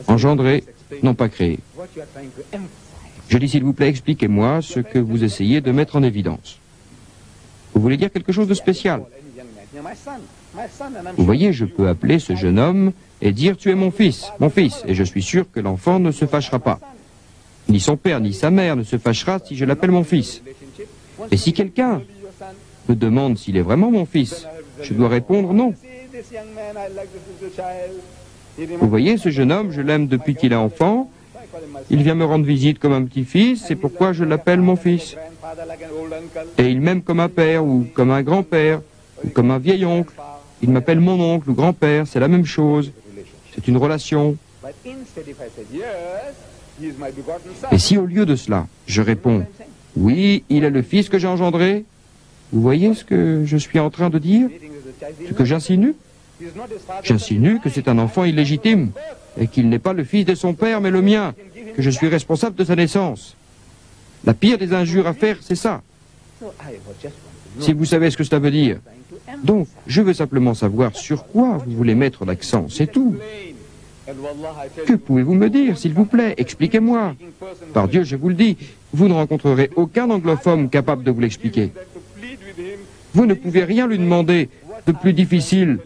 Engendré, non pas créé. Je dis, s'il vous plaît, expliquez-moi ce que vous essayez de mettre en évidence. Vous voulez dire quelque chose de spécial? Vous voyez, je peux appeler ce jeune homme et dire « Tu es mon fils », et je suis sûr que l'enfant ne se fâchera pas. Ni son père ni sa mère ne se fâchera si je l'appelle mon fils. Et si quelqu'un me demande s'il est vraiment mon fils, je dois répondre non. Vous voyez, ce jeune homme, je l'aime depuis qu'il est enfant. Il vient me rendre visite comme un petit-fils, c'est pourquoi je l'appelle mon fils. Et il m'aime comme un père, ou comme un grand-père, ou comme un vieil oncle. Il m'appelle mon oncle ou grand-père, c'est la même chose. C'est une relation. Et si au lieu de cela, je réponds « Oui, il est le fils que j'ai engendré », vous voyez ce que je suis en train de dire? Ce que j'insinue? J'insinue que c'est un enfant illégitime et qu'il n'est pas le fils de son père mais le mien, que je suis responsable de sa naissance. La pire des injures à faire, c'est ça. Si vous savez ce que cela veut dire. Donc, je veux simplement savoir sur quoi vous voulez mettre l'accent, c'est tout. Que pouvez-vous me dire, s'il vous plaît? Expliquez-moi. Par Dieu, je vous le dis, vous ne rencontrerez aucun anglophone capable de vous l'expliquer. Vous ne pouvez rien lui demander de plus difficile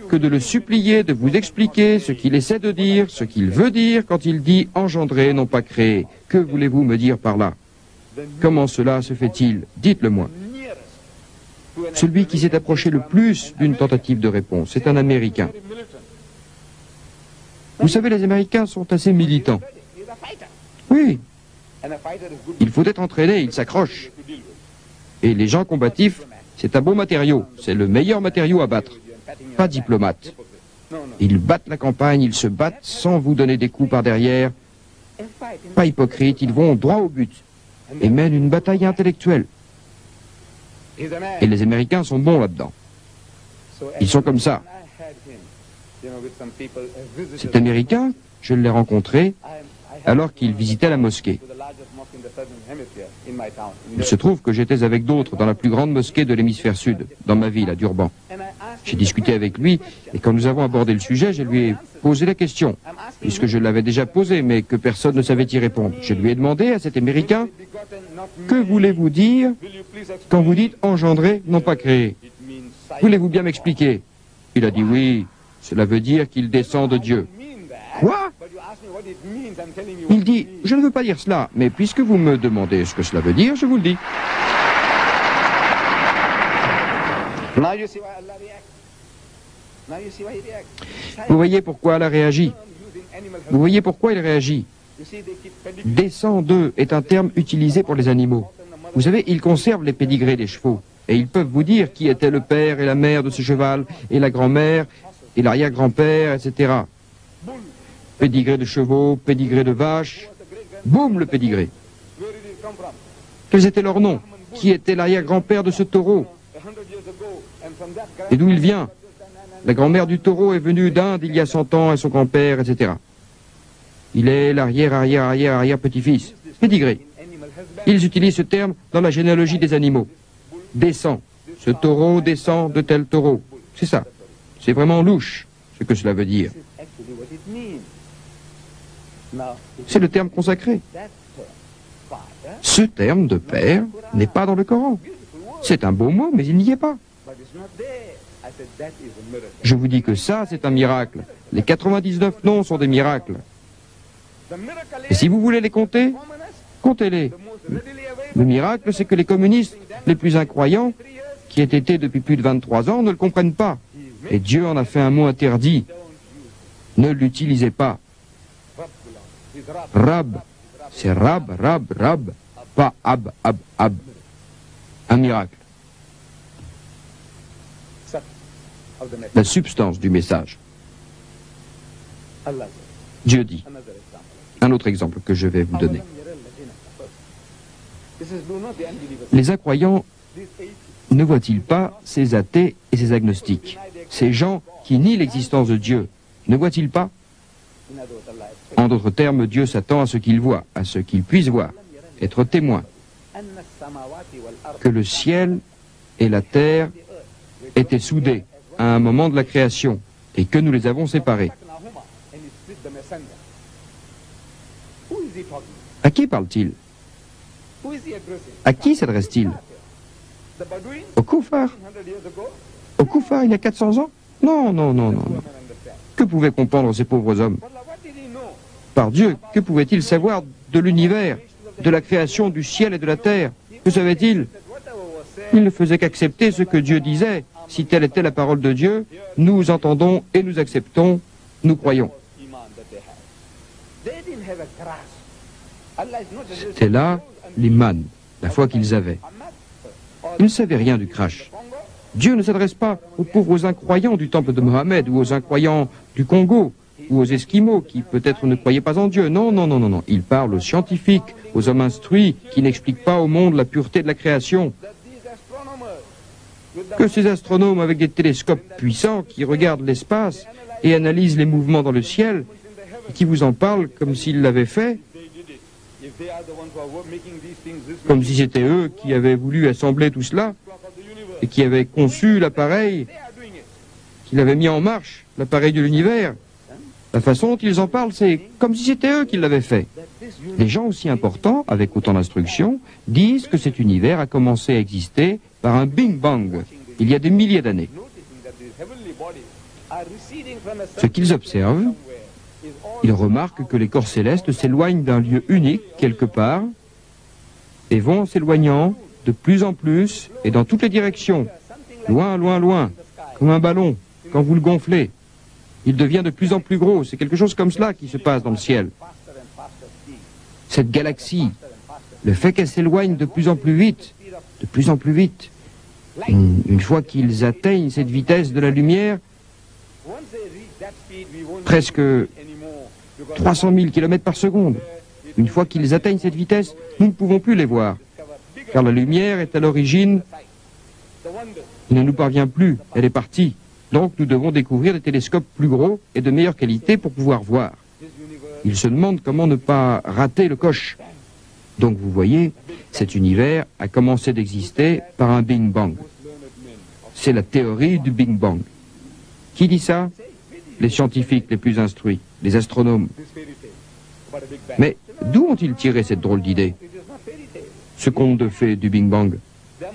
que de le supplier de vous expliquer ce qu'il essaie de dire, ce qu'il veut dire quand il dit « engendrer, non pas créer ». Que voulez-vous me dire par là? Comment cela se fait-il? Dites-le-moi. Celui qui s'est approché le plus d'une tentative de réponse, c'est un Américain. Vous savez, les Américains sont assez militants. Oui. Il faut être entraîné, ils s'accrochent. Et les gens combatifs, c'est un bon matériau, c'est le meilleur matériau à battre. Pas diplomate. Ils battent la campagne, ils se battent sans vous donner des coups par derrière. Pas hypocrites, ils vont droit au but et mènent une bataille intellectuelle. Et les Américains sont bons là-dedans. Ils sont comme ça. Cet Américain, je l'ai rencontré alors qu'il visitait la mosquée. Il se trouve que j'étais avec d'autres dans la plus grande mosquée de l'hémisphère sud, dans ma ville, à Durban. J'ai discuté avec lui, et quand nous avons abordé le sujet, je lui ai posé la question, puisque je l'avais déjà posée, mais que personne ne savait y répondre. Je lui ai demandé à cet Américain, que voulez-vous dire quand vous dites engendrer, non pas créer? Voulez-vous bien m'expliquer? Il a dit oui, cela veut dire qu'il descend de Dieu. Quoi? Il dit, je ne veux pas dire cela, mais puisque vous me demandez ce que cela veut dire, je vous le dis. Vous voyez pourquoi elle a réagi? Vous voyez pourquoi il réagit? Descend d'eux est un terme utilisé pour les animaux. Vous savez, ils conservent les pédigrés des chevaux. Et ils peuvent vous dire qui était le père et la mère de ce cheval, et la grand-mère, et l'arrière-grand-père, etc. Pédigré de chevaux, pédigré de vaches. Boum, le pédigré. Quels étaient leurs noms? Qui était l'arrière-grand-père de ce taureau? Et d'où il vient? La grand-mère du taureau est venue d'Inde il y a 100 ans, et son grand-père, etc. Il est l'arrière-petit-fils. Pédigré. Ils utilisent ce terme dans la généalogie des animaux. Descend. Ce taureau descend de tel taureau. C'est ça. C'est vraiment louche, ce que cela veut dire. C'est le terme consacré. Ce terme de père n'est pas dans le Coran. C'est un beau mot, mais il n'y est pas. Je vous dis que ça, c'est un miracle. Les 99 noms sont des miracles. Et si vous voulez les compter, comptez-les. Le miracle, c'est que les communistes les plus incroyants, qui aient été depuis plus de 23 ans, ne le comprennent pas. Et Dieu en a fait un mot interdit. Ne l'utilisez pas. Rab, c'est rab, pas ab. Un miracle. La substance du message. Dieu dit. Un autre exemple que je vais vous donner. Les incroyants ne voient-ils pas ces athées et ces agnostiques, ces gens qui nient l'existence de Dieu, ne voient-ils pas? En d'autres termes, Dieu s'attend à ce qu'il voit, à ce qu'il puisse voir, être témoin, que le ciel et la terre étaient soudés à un moment de la création et que nous les avons séparés. À qui parle-t-il? À qui s'adresse-t-il? Au Koufar. Au Koufa, il y a 400 ans? Non, non, non, non, non. Que pouvaient comprendre ces pauvres hommes? Par Dieu, que pouvaient-ils savoir de l'univers, de la création du ciel et de la terre? Que savaient-ils? Ils ne faisaient qu'accepter ce que Dieu disait. Si telle était la parole de Dieu, nous entendons et nous acceptons, nous croyons. C'était là l'iman, la foi qu'ils avaient. Ils ne savaient rien du crash. Dieu ne s'adresse pas aux pauvres incroyants du temple de Mohammed ou aux incroyants du Congo ou aux Esquimaux qui peut-être ne croyaient pas en Dieu. Non, non, non, non, non. Il parle aux scientifiques, aux hommes instruits qui n'expliquent pas au monde la pureté de la création. Que ces astronomes avec des télescopes puissants qui regardent l'espace et analysent les mouvements dans le ciel et qui vous en parlent comme s'ils l'avaient fait, comme si c'était eux qui avaient voulu assembler tout cela et qui avaient conçu l'appareil, qui l'avaient mis en marche, l'appareil de l'univers. La façon dont ils en parlent, c'est comme si c'était eux qui l'avaient fait. Les gens aussi importants, avec autant d'instructions, disent que cet univers a commencé à exister par un Big Bang, il y a des milliers d'années. Ce qu'ils observent, ils remarquent que les corps célestes s'éloignent d'un lieu unique, quelque part, et vont s'éloignant de plus en plus et dans toutes les directions, loin, loin, loin, comme un ballon, quand vous le gonflez. Il devient de plus en plus gros, c'est quelque chose comme cela qui se passe dans le ciel. Cette galaxie, le fait qu'elle s'éloigne de plus en plus vite, une fois qu'ils atteignent cette vitesse de la lumière, presque 300 000 km par seconde, une fois qu'ils atteignent cette vitesse, nous ne pouvons plus les voir, car la lumière est à l'origine, elle ne nous parvient plus, elle est partie. Donc nous devons découvrir des télescopes plus gros et de meilleure qualité pour pouvoir voir. Ils se demandent comment ne pas rater le coche. Donc vous voyez, cet univers a commencé d'exister par un Big Bang. C'est la théorie du Big Bang. Qui dit ça? Les scientifiques les plus instruits, les astronomes. Mais d'où ont-ils tiré cette drôle d'idée? Ce conte de fées du Big Bang.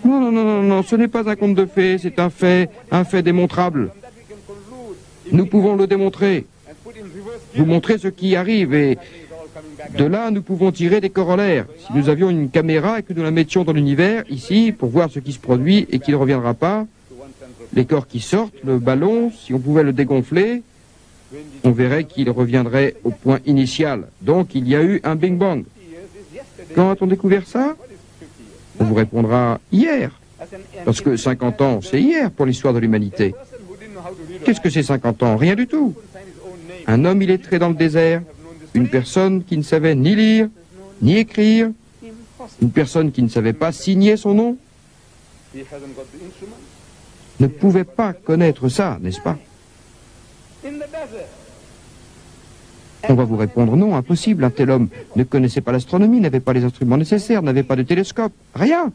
Non, non, non, non, non, ce n'est pas un conte de fées, c'est un fait démontrable. Nous pouvons le démontrer, vous montrer ce qui arrive, et de là, nous pouvons tirer des corollaires. Si nous avions une caméra et que nous la mettions dans l'univers, ici, pour voir ce qui se produit et qui ne reviendra pas, les corps qui sortent, le ballon, si on pouvait le dégonfler, on verrait qu'il reviendrait au point initial. Donc, il y a eu un Big Bang. Quand a-t-on découvert ça? On vous répondra hier, parce que 50 ans, c'est hier pour l'histoire de l'humanité. Qu'est-ce que c'est 50 ans? Rien du tout. Un homme illettré dans le désert, une personne qui ne savait ni lire, ni écrire, une personne qui ne savait pas signer son nom, ne pouvait pas connaître ça, n'est-ce pas? On va vous répondre non, impossible, un tel homme ne connaissait pas l'astronomie, n'avait pas les instruments nécessaires, n'avait pas de télescope, rien,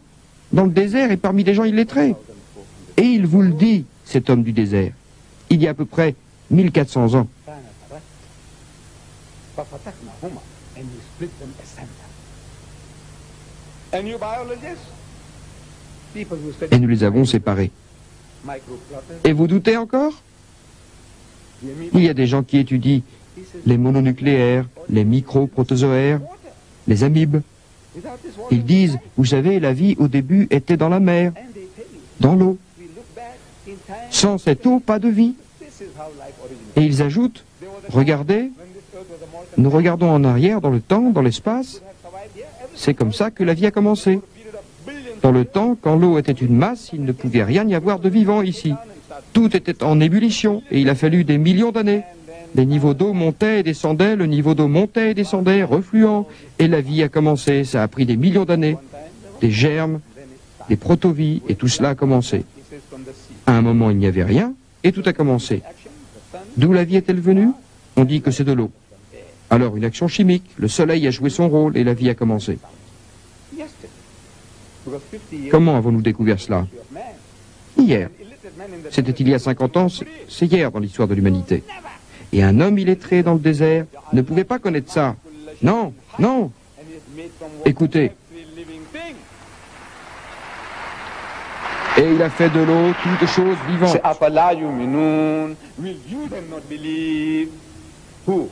dans le désert et parmi des gens illettrés. Et il vous le dit, cet homme du désert, il y a à peu près 1400 ans. Et nous les avons séparés. Et vous doutez encore? Il y a des gens qui étudient les mononucléaires, les micro-protozoaires, les amibes. Ils disent, vous savez, la vie au début était dans la mer, dans l'eau. Sans cette eau, pas de vie. Et ils ajoutent, regardez, nous regardons en arrière dans le temps, dans l'espace. C'est comme ça que la vie a commencé. Dans le temps, quand l'eau était une masse, il ne pouvait rien y avoir de vivant ici. Tout était en ébullition et il a fallu des millions d'années. Les niveaux d'eau montaient et descendaient, le niveau d'eau montait et descendait, refluant, et la vie a commencé. Ça a pris des millions d'années, des germes, des protovies, et tout cela a commencé. À un moment, il n'y avait rien, et tout a commencé. D'où la vie est-elle venue? On dit que c'est de l'eau. Alors, une action chimique, le soleil a joué son rôle, et la vie a commencé. Comment avons-nous découvert cela? Hier. C'était il y a 50 ans, c'est hier dans l'histoire de l'humanité. Et un homme illettré dans le désert ne pouvait pas connaître ça. Non, non. Écoutez. Et il a fait de l'eau toutes choses vivantes. Say, Afala yu'minun. Will you then not believe? Who?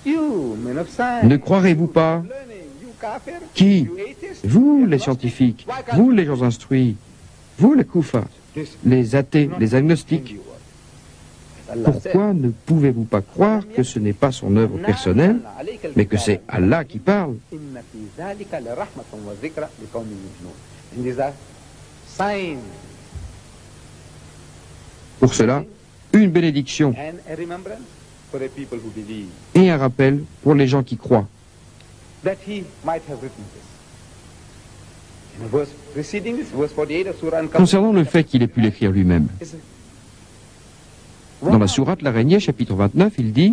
You, men of science. Ne croirez-vous pas? Learning. You kafir. Qui? You atheist. Vous, les scientifiques, vous, les gens instruits, vous, les koufas, les athées, les agnostiques. Pourquoi ne pouvez-vous pas croire que ce n'est pas son œuvre personnelle, mais que c'est Allah qui parle? Inna fi dhalika la rahmatan wa dhikra liqawmin yu'minun. And these are signs Pour cela, une bénédiction and a remembrance for the people who believe et un rappel pour les gens qui croient. that he might have written this. In the verse preceding this, verse 48 of Surah Al-Kahf, Concernant le fait qu'il ait pu l'écrire lui-même, dans la sourate L'Araignée, chapitre 29, il dit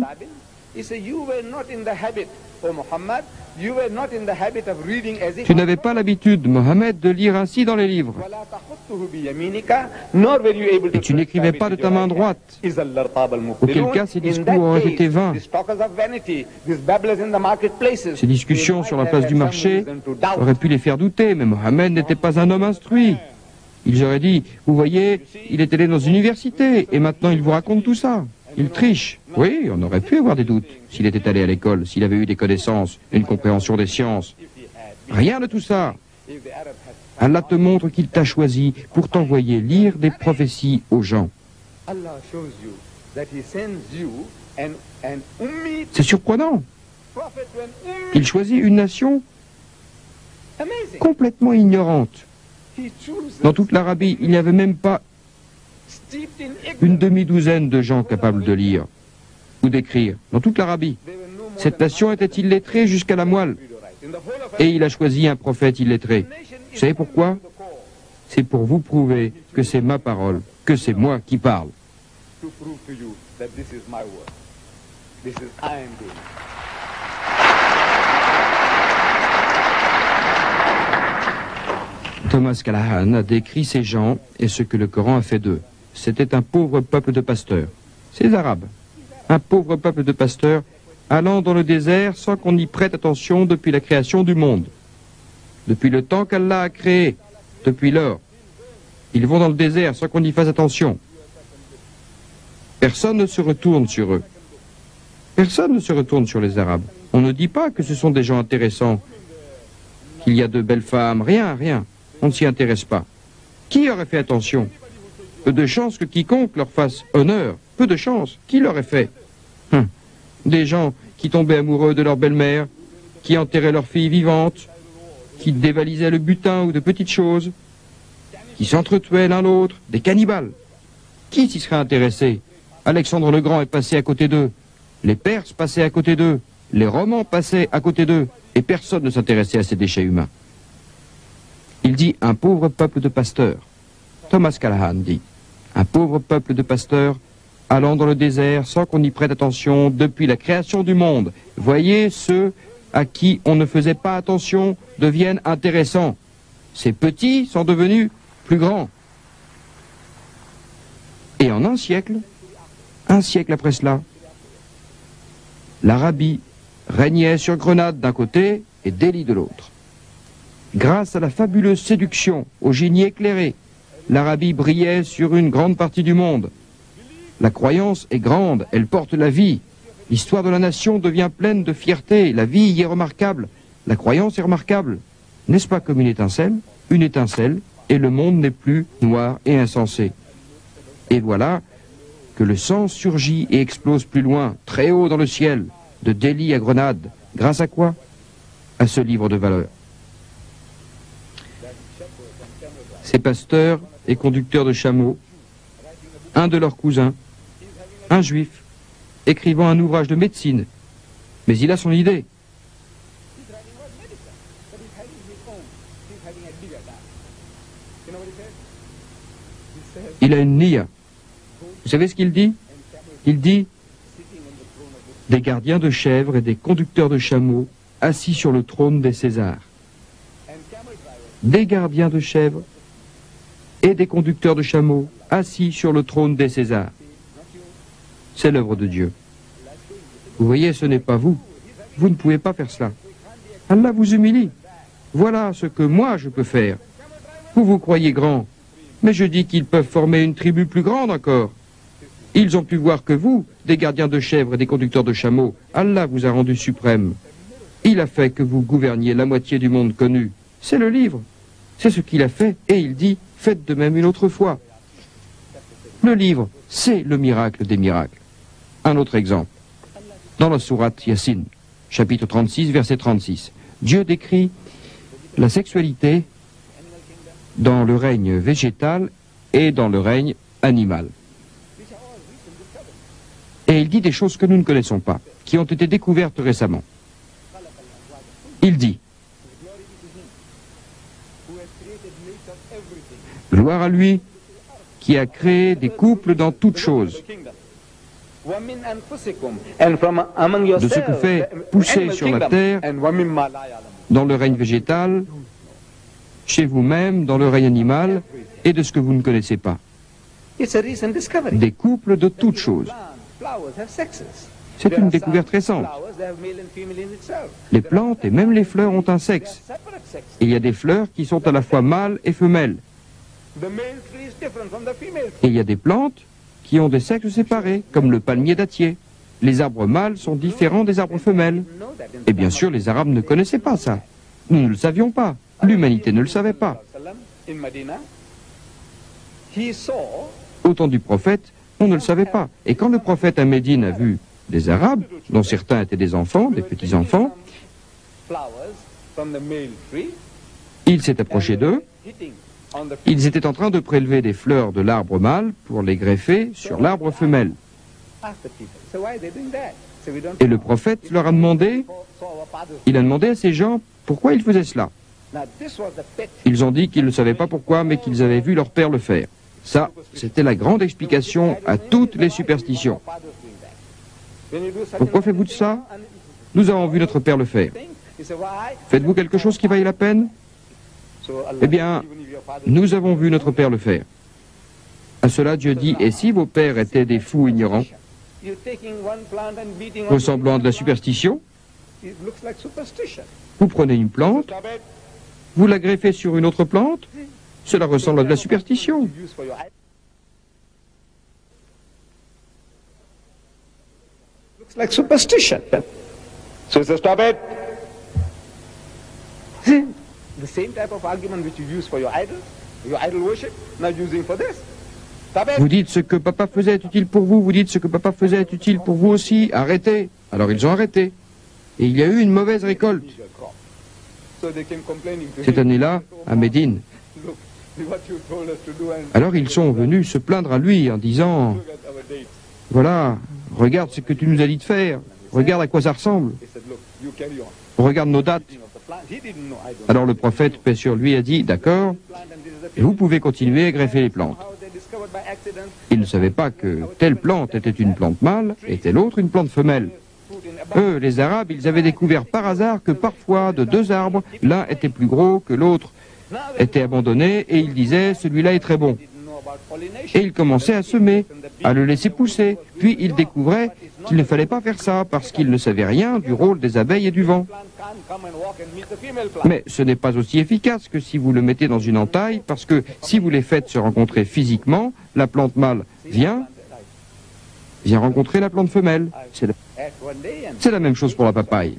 he said, you were not in the habit, O Muhammad, you were not in the habit of reading as « if Tu n'avais pas l'habitude, Mohammed, de lire ainsi dans les livres, وَلَا تَخُطُّهُ بِيَمِينِكَ, nor were you able to et tu n'écrivais pas de ta main droite. إِذَا لَّارْتَابَ الْمُبْطِلُونَ. Auquel cas, ces In discours that auraient case, été vains. these talkers of vanity, these babblers in the marketplaces, Ces discussions they sur la might place have du had marché some reason to doubt. auraient pu les faire douter, mais Mohammed n'était pas un homme instruit. Ils auraient dit, vous voyez, il est allé dans une université, et maintenant il vous raconte tout ça. Il triche. Oui, on aurait pu avoir des doutes s'il était allé à l'école, s'il avait eu des connaissances, une compréhension des sciences. Rien de tout ça. If the Arab had- Allah te montre qu'il t'a choisi pour t'envoyer lire des prophéties aux gens. Allah shows you that he sends you an ummi C'est surprenant. prophet to an ummi. Il choisit une nation Amazing. complètement ignorante. He chooses Dans toute l'Arabie, il n'y avait même pas steeped in une ignorance. demi-douzaine de gens capables de lire ou d'écrire. Dans toute l'Arabie. There were no more Cette than nation était illettrée jusqu'à la moelle. in the whole of Et il a choisi un prophète illettré. nation Vous savez pourquoi? C'est pour vous prouver que c'est ma parole, que c'est moi qui parle. to prove to you that this is my word. This is I am doing. Thomas Callahan a décrit ces gens et ce que le Coran a fait d'eux. C'était un pauvre peuple de pasteurs. Ces Arabes. Un pauvre peuple de pasteurs allant dans le désert sans qu'on y prête attention depuis la création du monde. Depuis le temps qu'Allah a créé, depuis lors. Ils vont dans le désert sans qu'on y fasse attention. Personne ne se retourne sur eux. Personne ne se retourne sur les Arabes. On ne dit pas que ce sont des gens intéressants, qu'il y a de belles femmes, rien, rien. On ne s'y intéresse pas. Qui aurait fait attention? Peu de chance que quiconque leur fasse honneur. Peu de chance. Qui l'aurait fait? Des gens qui tombaient amoureux de leur belle-mère, qui enterraient leur fille vivante, qui dévalisaient le butin ou de petites choses, qui s'entretuaient l'un l'autre, des cannibales. Qui s'y serait intéressé? Alexandre le Grand est passé à côté d'eux. Les Perses passaient à côté d'eux. Les Romains passaient à côté d'eux. Et personne ne s'intéressait à ces déchets humains. Il dit un pauvre peuple de pasteurs. Thomas Callahan dit un pauvre peuple de pasteurs allant dans le désert sans qu'on y prête attention depuis la création du monde. Voyez, ceux à qui on ne faisait pas attention deviennent intéressants. Ces petits sont devenus plus grands. Et en un siècle après cela, l'Arabie régnait sur Grenade d'un côté et Delhi de l'autre. Grâce à la fabuleuse séduction, au génie éclairé, l'Arabie brillait sur une grande partie du monde. La croyance est grande, elle porte la vie. L'histoire de la nation devient pleine de fierté, la vie y est remarquable, la croyance est remarquable. N'est-ce pas comme une étincelle, et le monde n'est plus noir et insensé. Et voilà que le sang surgit et explose plus loin, très haut dans le ciel, de Delhi à Grenade. Grâce à quoi? À ce livre de valeur. Ces pasteurs et conducteurs de chameaux, un de leurs cousins, un juif, écrivant un ouvrage de médecine, mais il a son idée. Il a une niya. Vous savez ce qu'il dit? Il dit des gardiens de chèvres et des conducteurs de chameaux assis sur le trône des Césars. Des gardiens de chèvres et des conducteurs de chameaux assis sur le trône des Césars. C'est l'œuvre de Dieu. Vous voyez, ce n'est pas vous. Vous ne pouvez pas faire cela. Allah vous humilie. Voilà ce que moi je peux faire. Vous vous croyez grand. Mais je dis qu'ils peuvent former une tribu plus grande encore. Ils ont pu voir que vous, des gardiens de chèvres et des conducteurs de chameaux, Allah vous a rendu suprême. Il a fait que vous gouverniez la moitié du monde connu. C'est le livre. C'est ce qu'il a fait et il dit, faites de même une autre fois. Le livre, c'est le miracle des miracles. Un autre exemple. Dans la sourate Yassine, chapitre 36, verset 36, Dieu décrit la sexualité dans le règne végétal et dans le règne animal. Et il dit des choses que nous ne connaissons pas, qui ont été découvertes récemment. Il dit, gloire à lui qui a créé des couples dans toutes choses. De ce que fait pousser sur la terre, dans le règne végétal, chez vous-même, dans le règne animal, et de ce que vous ne connaissez pas. Des couples de toutes choses. C'est une découverte récente. Les plantes et même les fleurs ont un sexe. Il y a des fleurs qui sont à la fois mâles et femelles. Et il y a des plantes qui ont des sexes séparés, comme le palmier dattier. Les arbres mâles sont différents des arbres femelles. Et bien sûr, les Arabes ne connaissaient pas ça. Nous ne le savions pas. L'humanité ne le savait pas. Au temps du prophète, on ne le savait pas. Et quand le prophète à Médine a vu des Arabes, dont certains étaient des enfants, des petits-enfants, il s'est approché d'eux. Ils étaient en train de prélever des fleurs de l'arbre mâle pour les greffer sur l'arbre femelle. Et le prophète leur a demandé, il a demandé à ces gens pourquoi ils faisaient cela. Ils ont dit qu'ils ne savaient pas pourquoi, mais qu'ils avaient vu leur père le faire. Ça, c'était la grande explication à toutes les superstitions. Pourquoi faites-vous de ça? Nous avons vu notre père le faire. Faites-vous quelque chose qui vaille la peine? Eh bien, nous avons vu notre père le faire. À cela, Dieu dit, et si vos pères étaient des fous ignorants, ressemblant à de la superstition, vous prenez une plante, vous la greffez sur une autre plante, cela ressemble à de la superstition. Like superstition. So he says, stop it. See, the same type of argument which you use for your idol worship, now using for this. Stop it. Vous dites ce que papa faisait est utile pour vous, vous dites ce que papa faisait est utile pour vous aussi, arrêtez. Alors ils ont arrêté. Et il y a eu une mauvaise récolte. Cette année-là, à Médine. Alors ils sont venus se plaindre à lui en disant, voilà, regarde ce que tu nous as dit de faire, regarde à quoi ça ressemble, regarde nos dates. Alors le prophète, paix sur lui, a dit, d'accord, vous pouvez continuer à greffer les plantes. Ils ne savaient pas que telle plante était une plante mâle et telle autre une plante femelle. Eux, les Arabes, ils avaient découvert par hasard que parfois, de deux arbres, l'un était plus gros que l'autre, était abandonné, et ils disaient, celui-là est très bon. Et ils commençaient à semer, à le laisser pousser. Puis ils découvraient qu'il ne fallait pas faire ça, parce qu'ils ne savaient rien du rôle des abeilles et du vent. Mais ce n'est pas aussi efficace que si vous le mettez dans une entaille, parce que si vous les faites se rencontrer physiquement, la plante mâle vient rencontrer la plante femelle. C'est la même chose pour la papaye.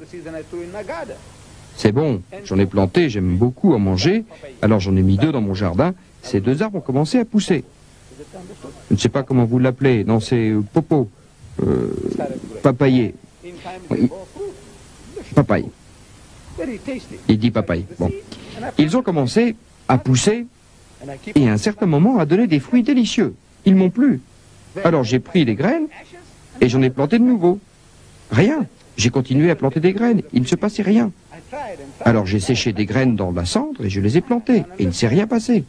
C'est bon, j'en ai planté, j'aime beaucoup en manger, alors j'en ai mis 2 dans mon jardin. Ces 2 arbres ont commencé à pousser. Je ne sais pas comment vous l'appelez, non, c'est popo, papayer. Oui. Papaye. Il dit papaye. Bon. Ils ont commencé à pousser et à un certain moment à donner des fruits délicieux. Ils m'ont plu. Alors j'ai pris les graines et j'en ai planté de nouveau. Rien. J'ai continué à planter des graines. Il ne se passait rien. Alors j'ai séché des graines dans la cendre et je les ai plantées. Et il ne s'est rien passé.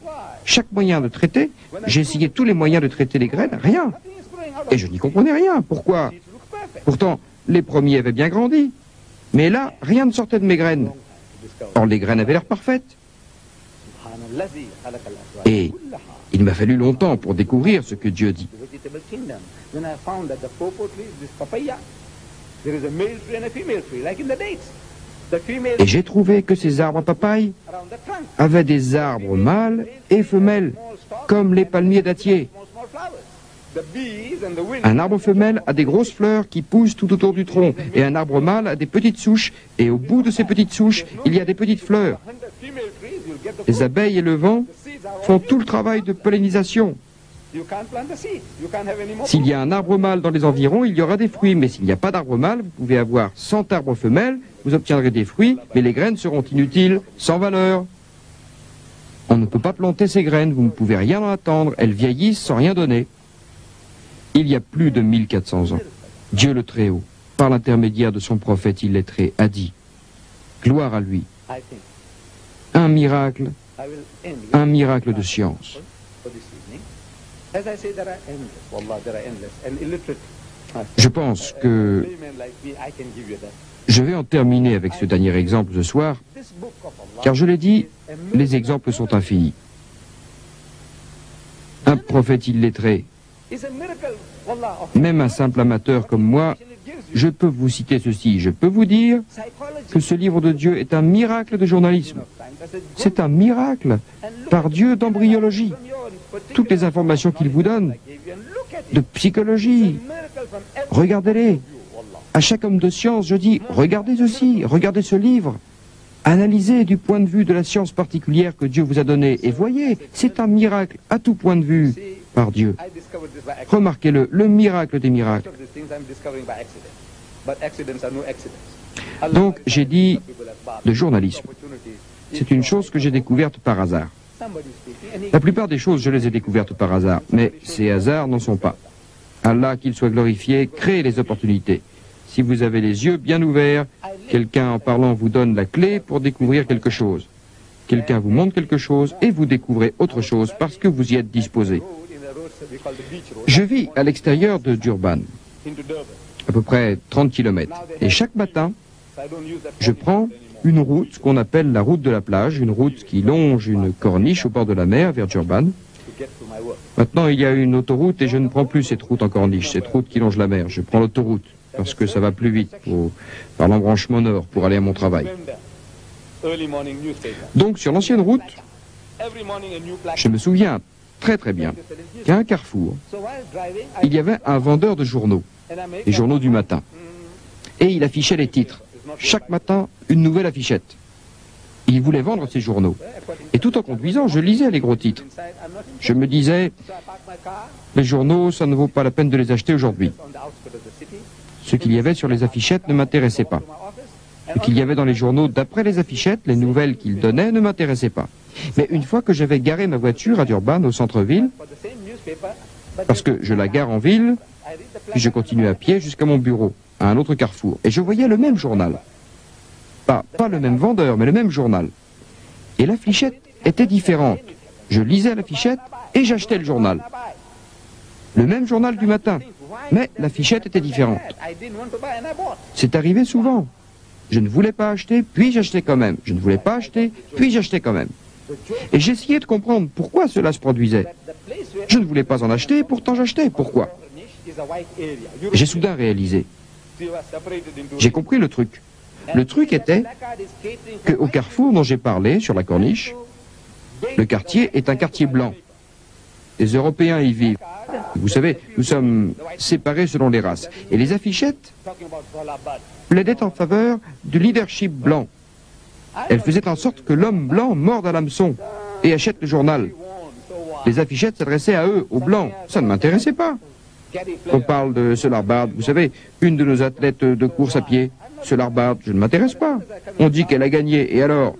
Chaque moyen de traiter, j'ai essayé tous les moyens de traiter les graines, rien. Et je n'y comprenais rien. Pourquoi? Pourtant, les premiers avaient bien grandi. Mais là, rien ne sortait de mes graines. Or, les graines avaient l'air parfaites. Et il m'a fallu longtemps pour découvrir ce que Dieu dit. Et j'ai trouvé que ces arbres à papaye avaient des arbres mâles et femelles, comme les palmiers dattiers. Un arbre femelle a des grosses fleurs qui poussent tout autour du tronc, et un arbre mâle a des petites souches, et au bout de ces petites souches, il y a des petites fleurs. Les abeilles et le vent font tout le travail de pollinisation. S'il y a un arbre mâle dans les environs, il y aura des fruits, mais s'il n'y a pas d'arbre mâle, vous pouvez avoir 100 arbres femelles, vous obtiendrez des fruits, mais les graines seront inutiles, sans valeur. On ne peut pas planter ces graines, vous ne pouvez rien en attendre, elles vieillissent sans rien donner. Il y a plus de 1400 ans, Dieu le Très-Haut, par l'intermédiaire de son prophète illettré, a dit « Gloire à lui ». Un miracle de science. Je pense que je vais en terminer avec ce dernier exemple ce soir, car je l'ai dit, les exemples sont infinis. Un prophète illettré, même un simple amateur comme moi, je peux vous citer ceci, je peux vous dire que ce livre de Dieu est un miracle de journalisme. C'est un miracle par Dieu d'embryologie. Toutes les informations qu'il vous donne, de psychologie, regardez-les. À chaque homme de science, je dis, regardez ceci, regardez ce livre. Analysez du point de vue de la science particulière que Dieu vous a donnée. Et voyez, c'est un miracle à tout point de vue par Dieu. Remarquez-le, le miracle des miracles. Donc, j'ai dit le journalisme. C'est une chose que j'ai découverte par hasard. La plupart des choses, je les ai découvertes par hasard, mais ces hasards n'en sont pas. Allah, qu'il soit glorifié, crée les opportunités. Si vous avez les yeux bien ouverts, quelqu'un en parlant vous donne la clé pour découvrir quelque chose. Quelqu'un vous montre quelque chose et vous découvrez autre chose parce que vous y êtes disposé. Je vis à l'extérieur de Durban, à peu près 30 km. Et chaque matin, je prends une route qu'on appelle la route de la plage, une route qui longe une corniche au bord de la mer vers Durban. Maintenant, il y a une autoroute et je ne prends plus cette route en corniche, cette route qui longe la mer. Je prends l'autoroute parce que ça va plus vite par l'embranchement nord pour aller à mon travail. Donc, sur l'ancienne route, je me souviens très très bien qu'à un carrefour, il y avait un vendeur de journaux, les journaux du matin. Et il affichait les titres. Chaque matin, une nouvelle affichette. Il voulait vendre ses journaux. Et tout en conduisant, je lisais les gros titres. Je me disais, les journaux, ça ne vaut pas la peine de les acheter aujourd'hui. Ce qu'il y avait sur les affichettes ne m'intéressait pas. Ce qu'il y avait dans les journaux d'après les affichettes, les nouvelles qu'ils donnaient, ne m'intéressaient pas. Mais une fois que j'avais garé ma voiture à Durban, au centre-ville, parce que je la gare en ville, puis je continue à pied jusqu'à mon bureau, à un autre carrefour, et je voyais le même journal. Pas le même vendeur, mais le même journal. Et l'affichette était différente. Je lisais l'affichette et j'achetais le journal. Le même journal du matin, mais l'affichette était différente. C'est arrivé souvent. Je ne voulais pas acheter, puis j'achetais quand même. Je ne voulais pas acheter, puis j'achetais quand même. Et j'essayais de comprendre pourquoi cela se produisait. Je ne voulais pas en acheter, pourtant j'achetais. Pourquoi? J'ai soudain réalisé. J'ai compris le truc. Le truc était qu'au carrefour dont j'ai parlé, sur la corniche, le quartier est un quartier blanc. Les Européens y vivent. Vous savez, nous sommes séparés selon les races. Et les affichettes plaidaient en faveur du leadership blanc. Elles faisaient en sorte que l'homme blanc morde à l'hameçon et achète le journal. Les affichettes s'adressaient à eux, aux blancs. Ça ne m'intéressait pas. On parle de Solar Bard, vous savez, une de nos athlètes de course à pied. Solar Bard, je ne m'intéresse pas. On dit qu'elle a gagné, et alors?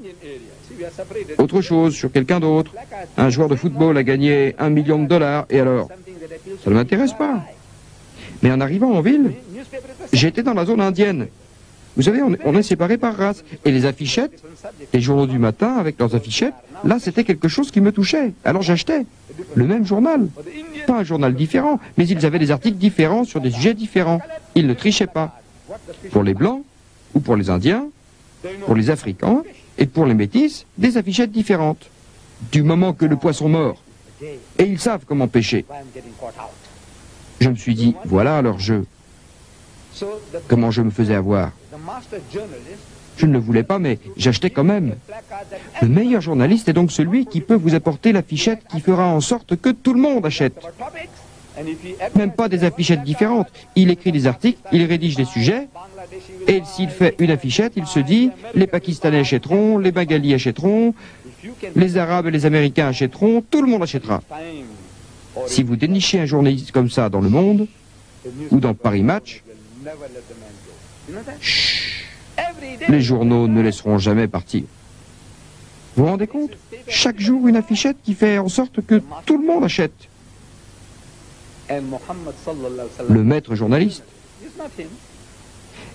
Autre chose, sur quelqu'un d'autre. Un joueur de football a gagné $1 million, et alors? Ça ne m'intéresse pas. Mais en arrivant en ville, j'étais dans la zone indienne. Vous savez, on est séparés par race. Et les affichettes, les journaux du matin avec leurs affichettes, là c'était quelque chose qui me touchait. Alors j'achetais le même journal. Pas un journal différent, mais ils avaient des articles différents sur des sujets différents. Ils ne trichaient pas. Pour les Blancs, ou pour les Indiens, pour les Africains, et pour les Métis, des affichettes différentes. Du moment que le poisson mord. Et ils savent comment pêcher. Je me suis dit, voilà leur jeu. Comment je me faisais avoir. Je ne le voulais pas, mais j'achetais quand même. Le meilleur journaliste est donc celui qui peut vous apporter l'affichette qui fera en sorte que tout le monde achète. Même pas des affichettes différentes. Il écrit des articles, il rédige des sujets, et s'il fait une affichette, il se dit les Pakistanais achèteront, les Bengalis achèteront, les Arabes et les Américains achèteront, tout le monde achètera. Si vous dénichez un journaliste comme ça dans Le Monde, ou dans Paris Match, chut, les journaux ne laisseront jamais partir. Vous vous rendez compte? Chaque jour une affichette qui fait en sorte que tout le monde achète. Le maître journaliste.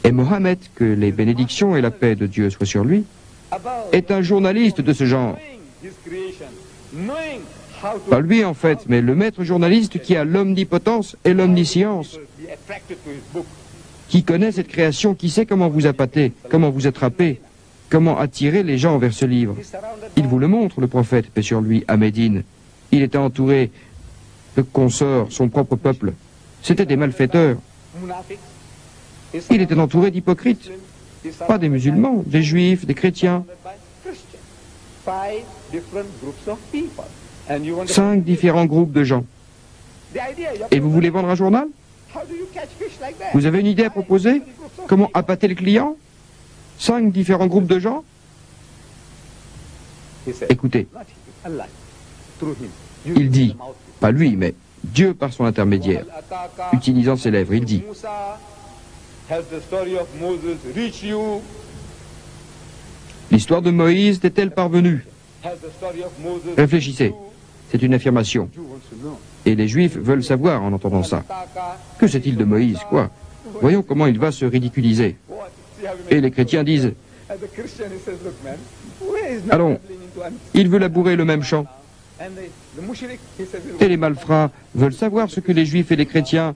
Et Mohammed, que les bénédictions et la paix de Dieu soient sur lui, est un journaliste de ce genre. Pas lui en fait, mais le maître journaliste qui a l'omnipotence et l'omniscience, qui connaît cette création, qui sait comment vous appâter, comment vous attraper, comment attirer les gens vers ce livre. Il vous le montre, le prophète, paix sur lui, à Médine. Il était entouré de consorts, son propre peuple. C'étaient des malfaiteurs. Il était entouré d'hypocrites. Pas des musulmans, des juifs, des chrétiens. 5 différents groupes de gens. Et vous voulez vendre un journal? Vous avez une idée à proposer? Comment appâter le client? 5 différents groupes de gens? Écoutez, il dit, pas lui, mais Dieu par son intermédiaire, utilisant ses lèvres, il dit, l'histoire de Moïse est-elle parvenue? Réfléchissez, c'est une affirmation. Et les Juifs veulent savoir en entendant ça. Que sait-il de Moïse, quoi? Voyons comment il va se ridiculiser. Et les chrétiens disent, allons, il veut labourer le même champ. Et les malfrats veulent savoir ce que les Juifs et les chrétiens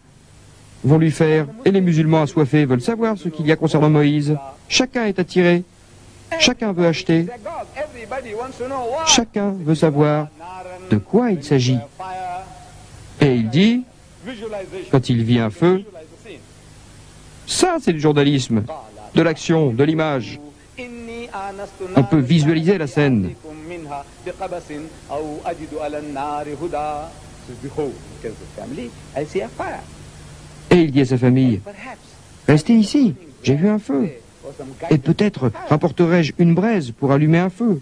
vont lui faire. Et les musulmans assoiffés veulent savoir ce qu'il y a concernant Moïse. Chacun est attiré. Chacun veut acheter. Chacun veut savoir de quoi il s'agit. Et il dit, quand il vit un feu, ça c'est du journalisme, de l'action, de l'image. On peut visualiser la scène. Et il dit à sa famille, restez ici, j'ai vu un feu. Et peut-être rapporterai-je une braise pour allumer un feu.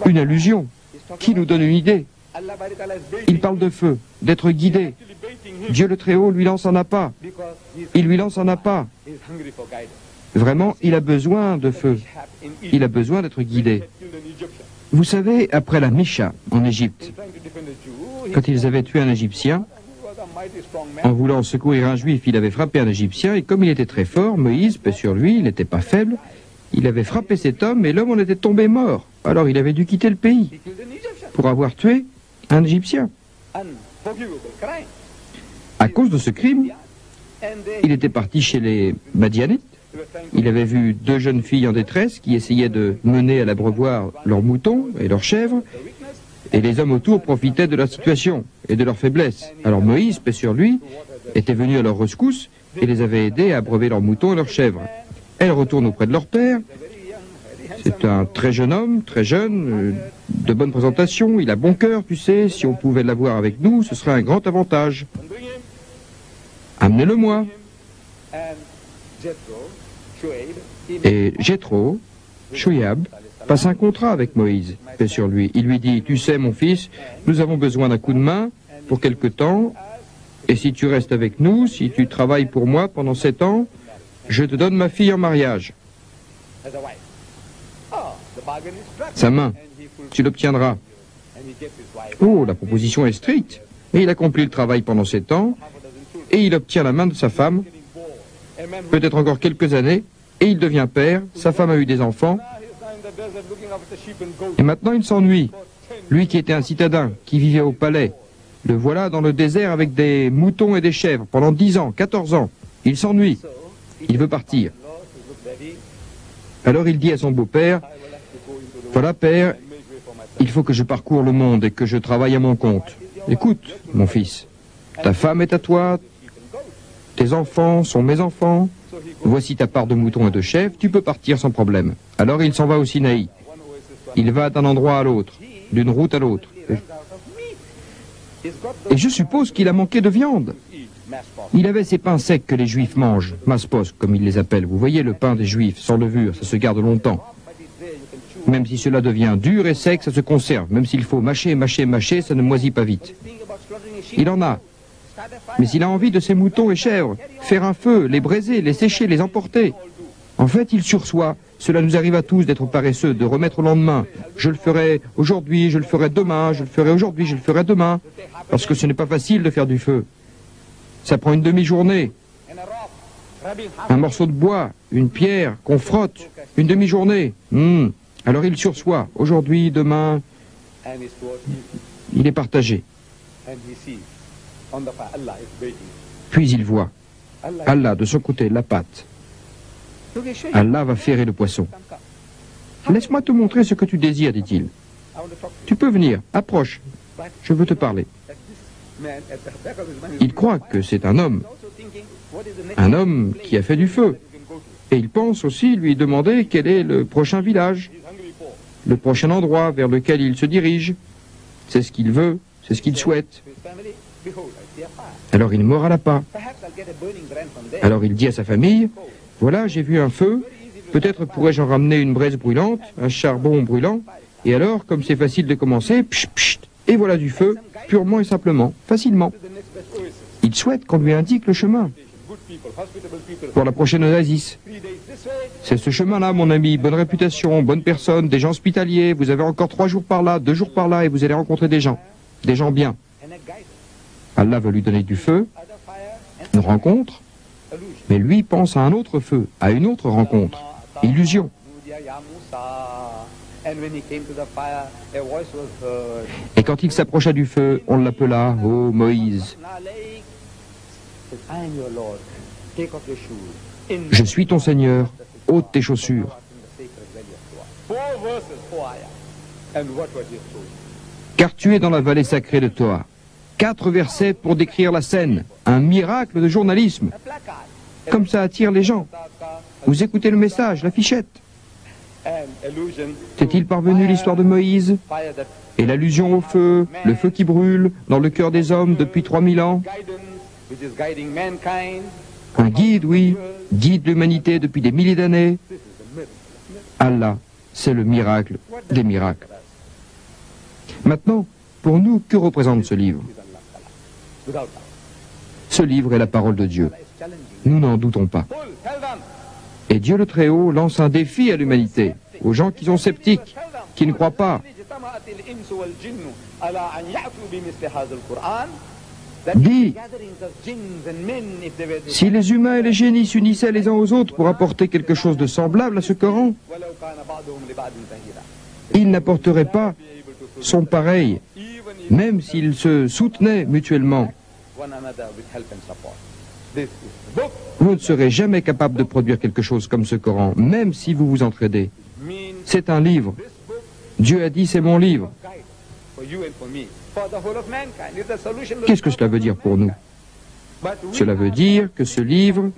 Une allusion qui nous donne une idée. Il parle de feu, d'être guidé. Dieu le Très-Haut lui lance un appât. Il lui lance un appât. Vraiment, il a besoin de feu. Il a besoin d'être guidé. Vous savez, après la Misha en Égypte, quand ils avaient tué un Égyptien, en voulant secourir un Juif, il avait frappé un Égyptien, et comme il était très fort, Moïse, paix sur lui, il n'était pas faible, il avait frappé cet homme, et l'homme en était tombé mort. Alors il avait dû quitter le pays pour avoir tué un Égyptien. À cause de ce crime, il était parti chez les Madianites. Il avait vu 2 jeunes filles en détresse qui essayaient de mener à l'abreuvoir leurs moutons et leurs chèvres, et les hommes autour profitaient de leur situation et de leur faiblesse. Alors Moïse, paix sur lui, était venu à leur rescousse et les avait aidés à abreuver leurs moutons et leurs chèvres. Elles retournent auprès de leur père. C'est un très jeune homme, très jeune, de bonne présentation, il a bon cœur, tu sais, si on pouvait l'avoir avec nous, ce serait un grand avantage. Amenez-le-moi. Et Jéthro, Shoyab, passe un contrat avec Moïse, paix sur lui. Il lui dit, tu sais mon fils, nous avons besoin d'un coup de main pour quelque temps, et si tu restes avec nous, si tu travailles pour moi pendant 7 ans, je te donne ma fille en mariage. Sa main, tu l'obtiendras. Oh, la proposition est stricte. Et il accomplit le travail pendant 7 ans, et il obtient la main de sa femme, peut-être encore quelques années, et il devient père, sa femme a eu des enfants, et maintenant il s'ennuie. Lui qui était un citadin, qui vivait au palais, le voilà dans le désert avec des moutons et des chèvres pendant 10 ans, 14 ans. Il s'ennuie, il veut partir. Alors il dit à son beau-père, voilà père, il faut que je parcours le monde et que je travaille à mon compte. Écoute, mon fils, ta femme est à toi, tes enfants sont mes enfants, voici ta part de moutons et de chèvres, tu peux partir sans problème. Alors il s'en va au Sinaï. Il va d'un endroit à l'autre, d'une route à l'autre. Et je suppose qu'il a manqué de viande. Il avait ces pains secs que les Juifs mangent, maspos comme ils les appellent. Vous voyez le pain des Juifs, sans levure, ça se garde longtemps. Même si cela devient dur et sec, ça se conserve. Même s'il faut mâcher, mâcher, mâcher, ça ne moisit pas vite. Il en a. Mais il a envie de ses moutons et chèvres, faire un feu, les braiser, les sécher, les emporter. En fait, il sursoit. Cela nous arrive à tous d'être paresseux, de remettre au lendemain. Je le ferai aujourd'hui, je le ferai demain, je le ferai aujourd'hui, je le ferai demain. Parce que ce n'est pas facile de faire du feu. Ça prend une demi-journée. Un morceau de bois, une pierre qu'on frotte, une demi-journée. Alors il sursoit. Aujourd'hui, demain, il est partagé. Puis il voit. Allah, de son côté, la pâte. Allah va ferrer le poisson. Laisse-moi te montrer ce que tu désires, dit-il. Tu peux venir, approche. Je veux te parler. Il croit que c'est un homme qui a fait du feu. Et il pense aussi lui demander quel est le prochain village, le prochain endroit vers lequel il se dirige. C'est ce qu'il veut, c'est ce qu'il souhaite. Alors il mord à l'appât. Alors il dit à sa famille, voilà, j'ai vu un feu, peut-être pourrais-je en ramener une braise brûlante, un charbon brûlant, et alors, comme c'est facile de commencer, psh, psh, et voilà du feu, purement et simplement, facilement. Il souhaite qu'on lui indique le chemin pour la prochaine oasis. C'est ce chemin-là, mon ami, bonne réputation, bonne personne, des gens hospitaliers, vous avez encore 3 jours par là, 2 jours par là, et vous allez rencontrer des gens bien. Allah veut lui donner du feu, une rencontre, mais lui pense à un autre feu, à une autre rencontre, illusion. Et quand il s'approcha du feu, on l'appela, ô Moïse. Je suis ton Seigneur, ôte tes chaussures. Car tu es dans la vallée sacrée de Toa. 4 versets pour décrire la scène, un miracle de journalisme. Comme ça attire les gens. Vous écoutez le message, l'affichette. T'est-il parvenu l'histoire de Moïse et l'allusion au feu, le feu qui brûle dans le cœur des hommes depuis 3000 ans? Un guide, oui, guide l'humanité depuis des milliers d'années. Allah, c'est le miracle des miracles. Maintenant, pour nous, que représente ce livre? Ce livre est la parole de Dieu. Nous n'en doutons pas. Et Dieu le Très-Haut lance un défi à l'humanité, aux gens qui sont sceptiques, qui ne croient pas. Dis, si les humains et les génies s'unissaient les uns aux autres pour apporter quelque chose de semblable à ce Coran, ils n'apporteraient pas son pareil, même s'ils se soutenaient mutuellement. Vous ne serez jamais capable de produire quelque chose comme ce Coran, même si vous vous entraidez. C'est un livre. Dieu a dit, c'est mon livre. Qu'est-ce que cela veut dire pour nous? Cela veut dire que ce livre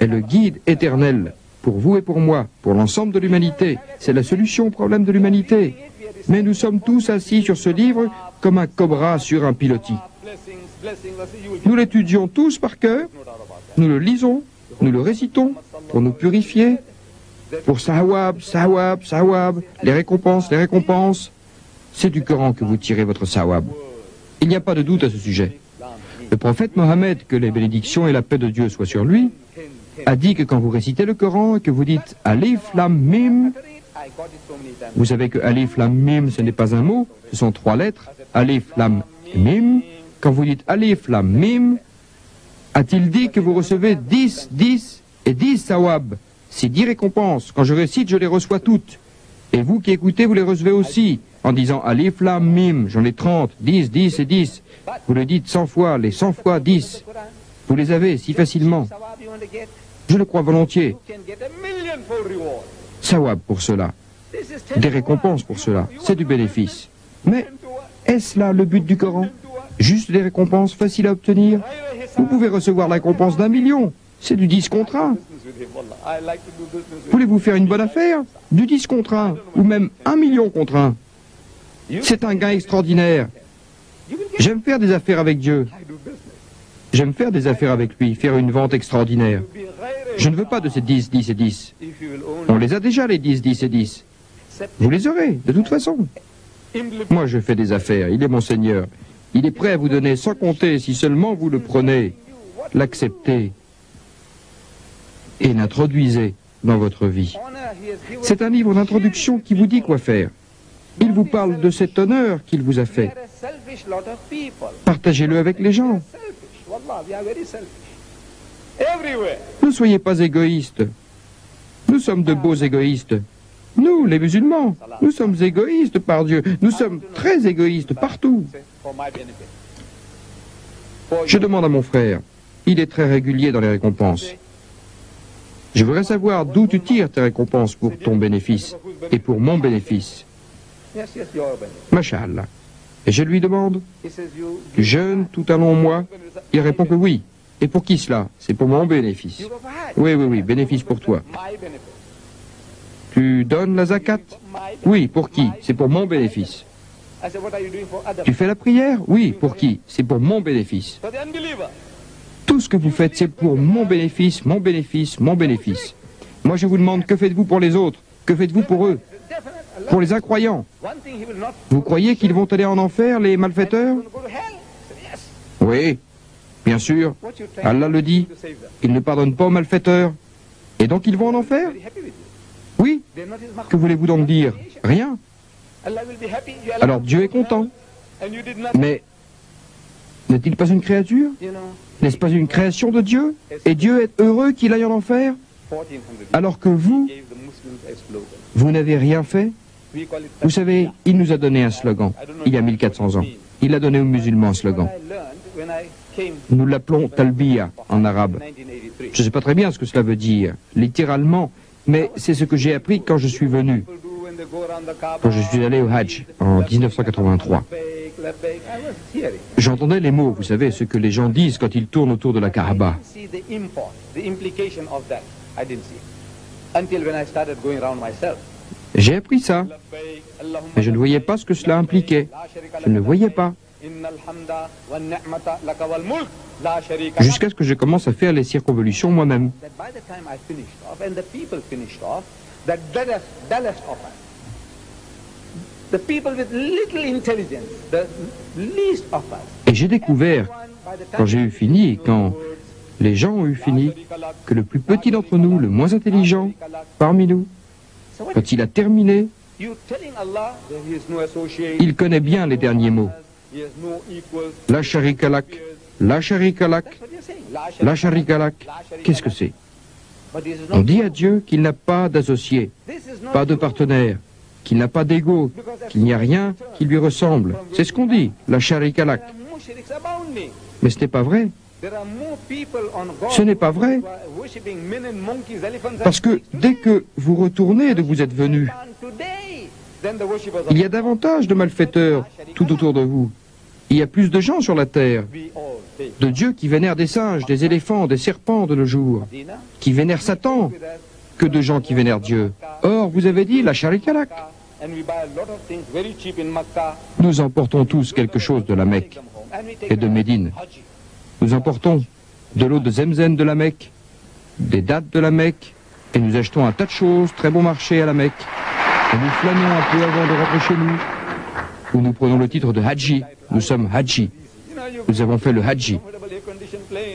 est le guide éternel pour vous et pour moi, pour l'ensemble de l'humanité. C'est la solution au problème de l'humanité. Mais nous sommes tous assis sur ce livre comme un cobra sur un pilotis. Nous l'étudions tous par cœur, nous le lisons, nous le récitons pour nous purifier, pour sawab, sawab, sawab, les récompenses, les récompenses. C'est du Coran que vous tirez votre sawab. Il n'y a pas de doute à ce sujet. Le prophète Mohammed, que les bénédictions et la paix de Dieu soient sur lui, a dit que quand vous récitez le Coran et que vous dites Alif Lam Mim, vous savez que Alif Lam Mim ce n'est pas un mot, ce sont 3 lettres, Alif Lam Mim. Quand vous dites Alif Lam Mim, a-t-il dit que vous recevez 10, 10 et 10 sawab? C'est 10 récompenses. Quand je récite, je les reçois toutes. Et vous qui écoutez, vous les recevez aussi. En disant Alif Lam Mim, j'en ai 30, 10, 10 et 10. Vous le dites 100 fois, les 100 fois 10. Vous les avez si facilement. Je le crois volontiers. Sawab pour cela. Des récompenses pour cela. C'est du bénéfice. Mais est-ce là le but du Coran? Juste des récompenses faciles à obtenir? Vous pouvez recevoir la récompense d'1 million. C'est du 10 contre 1. Voulez-vous faire une bonne affaire? Du 10 contre 1, ou même 1 million contre 1. C'est un gain extraordinaire. J'aime faire des affaires avec Dieu. J'aime faire des affaires avec lui, faire une vente extraordinaire. Je ne veux pas de ces 10, 10 et 10. On les a déjà, les 10, 10 et 10. Vous les aurez, de toute façon. Moi, je fais des affaires. Il est mon Seigneur. Il est prêt à vous donner sans compter, si seulement vous le prenez, l'acceptez et l'introduisez dans votre vie. C'est un livre d'introduction qui vous dit quoi faire. Il vous parle de cet honneur qu'il vous a fait. Partagez-le avec les gens. Ne soyez pas égoïstes. Nous sommes de beaux égoïstes. Nous, les musulmans, nous sommes égoïstes par Dieu. Nous sommes très égoïstes partout. Je demande à mon frère, il est très régulier dans les récompenses. Je voudrais savoir d'où tu tires tes récompenses pour ton bénéfice et pour mon bénéfice. Masha'Allah. Et je lui demande, tu jeûnes tout un long mois? Il répond que oui. Et pour qui cela? C'est pour mon bénéfice. Oui, bénéfice pour toi. Tu donnes la zakat? Oui, pour qui? C'est pour mon bénéfice. Tu fais la prière? Oui, pour qui? C'est pour mon bénéfice. Tout ce que vous faites, c'est pour mon bénéfice, mon bénéfice, mon bénéfice. Moi, je vous demande, que faites-vous pour les autres? Que faites-vous pour eux? Pour les incroyants? Vous croyez qu'ils vont aller en enfer, les malfaiteurs? Oui, bien sûr. Allah le dit. Il ne pardonne pas aux malfaiteurs. Et donc ils vont en enfer? Oui. Que voulez-vous donc dire? Rien. Alors Dieu est content. Mais n'est-il pas une créature? N'est-ce pas une création de Dieu? Et Dieu est heureux qu'il aille en enfer? Alors que vous n'avez rien fait? Vous savez, il nous a donné un slogan, il y a 1400 ans. Il a donné aux musulmans un slogan. Nous l'appelons Talbiya en arabe. Je ne sais pas très bien ce que cela veut dire, littéralement, mais c'est ce que j'ai appris quand je suis venu, quand je suis allé au Hajj en 1983. J'entendais les mots, vous savez, ce que les gens disent quand ils tournent autour de la Kaaba. J'ai appris ça, mais je ne voyais pas ce que cela impliquait. Je ne voyais pas. Jusqu'à ce que je commence à faire les circonvolutions moi-même. Et j'ai découvert, quand j'ai eu fini, quand les gens ont eu fini, que le plus petit d'entre nous, le moins intelligent parmi nous, quand il a terminé, il connaît bien les derniers mots. La sharika lak, la sharika lak, la sharika lak. Qu'est-ce que c'est? On dit à Dieu qu'il n'a pas d'associé, pas de partenaire, qu'il n'a pas d'ego, qu'il n'y a rien qui lui ressemble. C'est ce qu'on dit, la sharika lak. Mais ce n'est pas vrai. Ce n'est pas vrai. Parce que dès que vous retournez d'où vous êtes venu, il y a davantage de malfaiteurs tout autour de vous. Il y a plus de gens sur la terre, de dieux qui vénèrent des singes, des éléphants, des serpents de nos jours, qui vénèrent Satan, que de gens qui vénèrent Dieu. Or, vous avez dit la sharika lak. Nous emportons tous quelque chose de la Mecque et de Médine. Nous emportons de l'eau de Zemzem de la Mecque, des dattes de la Mecque, et nous achetons un tas de choses, très bon marché à la Mecque. Et nous flânons un peu avant de rentrer chez nous, où nous prenons le titre de Haji. Nous sommes Haji. Nous avons fait le Haji.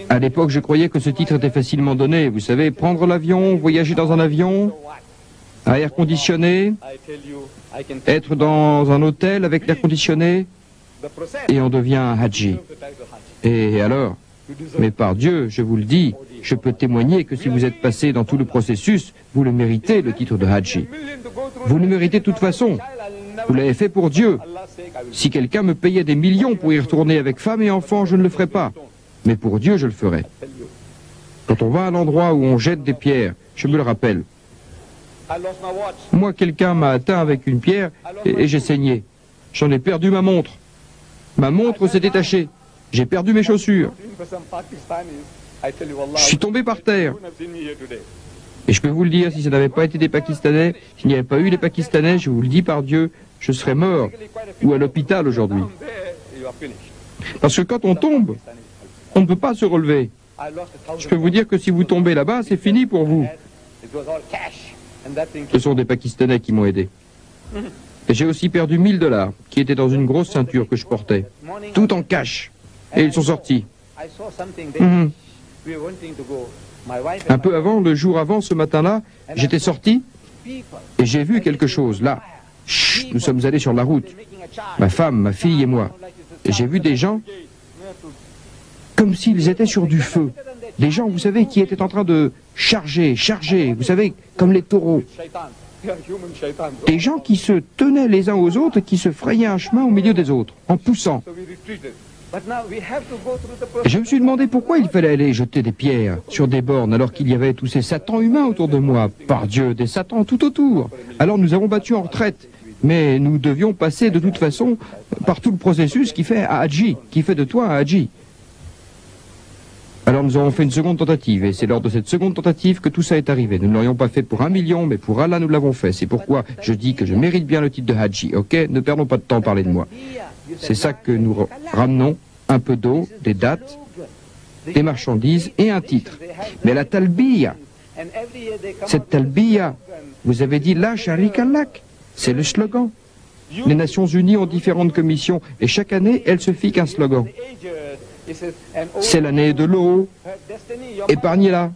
À l'époque, je croyais que ce titre était facilement donné. Vous savez, prendre l'avion, voyager dans un avion, à air conditionné, être dans un hôtel avec l'air conditionné, et on devient un Haji. Et alors? Mais par Dieu, je vous le dis, je peux témoigner que si vous êtes passé dans tout le processus, vous le méritez, le titre de Haji. Vous le méritez de toute façon. Vous l'avez fait pour Dieu. Si quelqu'un me payait des millions pour y retourner avec femme et enfants, je ne le ferais pas. Mais pour Dieu, je le ferai. Quand on va à l'endroit où on jette des pierres, je me le rappelle. Moi, quelqu'un m'a atteint avec une pierre et j'ai saigné. J'en ai perdu ma montre. Ma montre s'est détachée. j'ai perdu mes chaussures. Je suis tombé par terre. Et je peux vous le dire, si ça n'avait pas été des Pakistanais, s'il n'y avait pas eu les Pakistanais, je vous le dis par Dieu, je serais mort ou à l'hôpital aujourd'hui. Parce que quand on tombe, on ne peut pas se relever. Je peux vous dire que si vous tombez là-bas, c'est fini pour vous. Ce sont des Pakistanais qui m'ont aidé. Et j'ai aussi perdu 1000 $, qui étaient dans une grosse ceinture que je portais, tout en cash. Et ils sont sortis. Un peu avant, le jour avant, ce matin-là, j'étais sorti et j'ai vu quelque chose, là. Chut, nous sommes allés sur la route, ma femme, ma fille et moi. Et j'ai vu des gens comme s'ils étaient sur du feu. Des gens, vous savez, qui étaient en train de charger, vous savez, comme les taureaux. Des gens qui se tenaient les uns aux autres, qui se frayaient un chemin au milieu des autres, en poussant. Je me suis demandé pourquoi il fallait aller jeter des pierres sur des bornes alors qu'il y avait tous ces satans humains autour de moi. Par Dieu, des satans tout autour. Alors nous avons battu en retraite. Mais nous devions passer de toute façon par tout le processus qui fait à Hadji, qui fait de toi un Hadji. Alors nous avons fait une seconde tentative, et c'est lors de cette seconde tentative que tout ça est arrivé. Nous ne l'aurions pas fait pour 1 million, mais pour Allah nous l'avons fait. C'est pourquoi je dis que je mérite bien le titre de Hadji, ok? Ne perdons pas de temps à parler de moi. C'est ça que nous ramenons, un peu d'eau, des dattes, des marchandises et un titre. Mais la talbiya, cette talbiya, vous avez dit la sharika lak, c'est le slogan. Les Nations Unies ont différentes commissions et chaque année, elles se fixent un slogan. C'est l'année de l'eau, épargnez-la,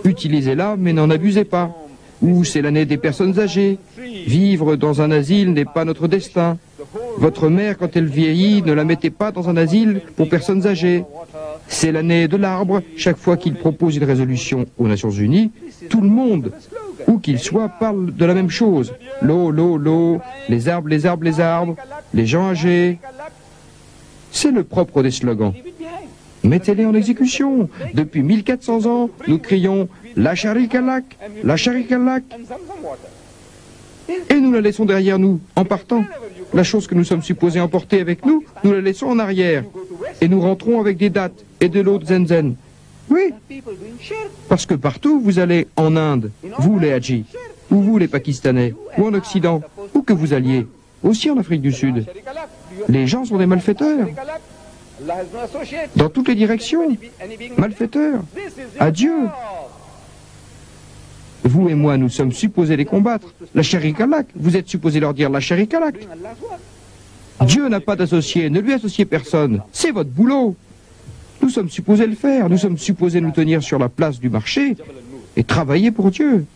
utilisez-la mais n'en abusez pas. Ou c'est l'année des personnes âgées, vivre dans un asile n'est pas notre destin. Votre mère, quand elle vieillit, ne la mettez pas dans un asile pour personnes âgées. C'est l'année de l'arbre, chaque fois qu'il propose une résolution aux Nations Unies, tout le monde, où qu'il soit, parle de la même chose. L'eau, l'eau, l'eau, les arbres, les arbres, les arbres, les gens âgés. C'est le propre des slogans. Mettez-les en exécution. Depuis 1400 ans, nous crions la sharika lak, la sharika lak. Et nous la laissons derrière nous, en partant. La chose que nous sommes supposés emporter avec nous, nous la laissons en arrière. Et nous rentrons avec des dattes et de l'eau de Zenzen. Oui, parce que partout vous allez en Inde, vous les Hadjis, ou vous les Pakistanais, ou en Occident, où que vous alliez, aussi en Afrique du Sud. Les gens sont des malfaiteurs. Dans toutes les directions, malfaiteurs. Adieu. Vous et moi, nous sommes supposés les combattre. La sharika lak, vous êtes supposés leur dire la sharika lak. Dieu n'a pas d'associé, ne lui associez personne. C'est votre boulot. Nous sommes supposés le faire. Nous sommes supposés nous tenir sur la place du marché et travailler pour Dieu.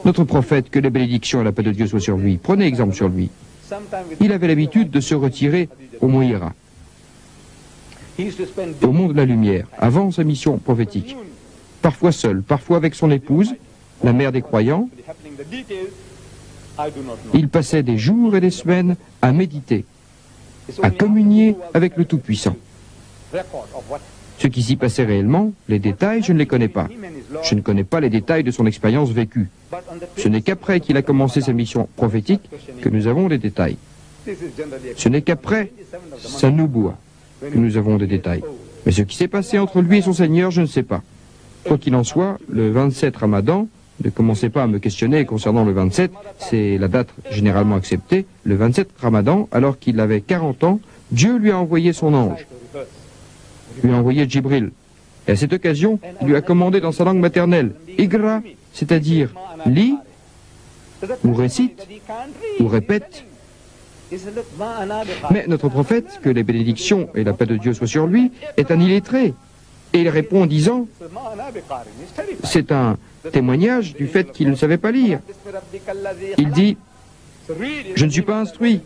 Notre prophète, que les bénédictions et la paix de Dieu soient sur lui. Prenez exemple sur lui. Il avait l'habitude de se retirer au mont Hira, au mont de la lumière, avant sa mission prophétique. Parfois seul, parfois avec son épouse, la mère des croyants. Il passait des jours et des semaines à méditer, à communier avec le Tout-Puissant. Ce qui s'y passait réellement, les détails, je ne les connais pas. Je ne connais pas les détails de son expérience vécue. Ce n'est qu'après qu'il a commencé sa mission prophétique que nous avons des détails. Ce n'est qu'après sa nubuwa que nous avons des détails. Mais ce qui s'est passé entre lui et son Seigneur, je ne sais pas. Quoi qu'il en soit, le 27 Ramadan, ne commencez pas à me questionner concernant le 27, c'est la date généralement acceptée, le 27 Ramadan, alors qu'il avait 40 ans, Dieu lui a envoyé son ange, lui a envoyé Djibril. Et à cette occasion, il lui a commandé dans sa langue maternelle, Igra, c'est-à-dire lis, ou récite, ou répète. Mais notre prophète, que les bénédictions et la paix de Dieu soient sur lui, est un illettré. Et il répond en disant, c'est un témoignage du fait qu'il ne savait pas lire. Il dit, je ne suis pas instruit.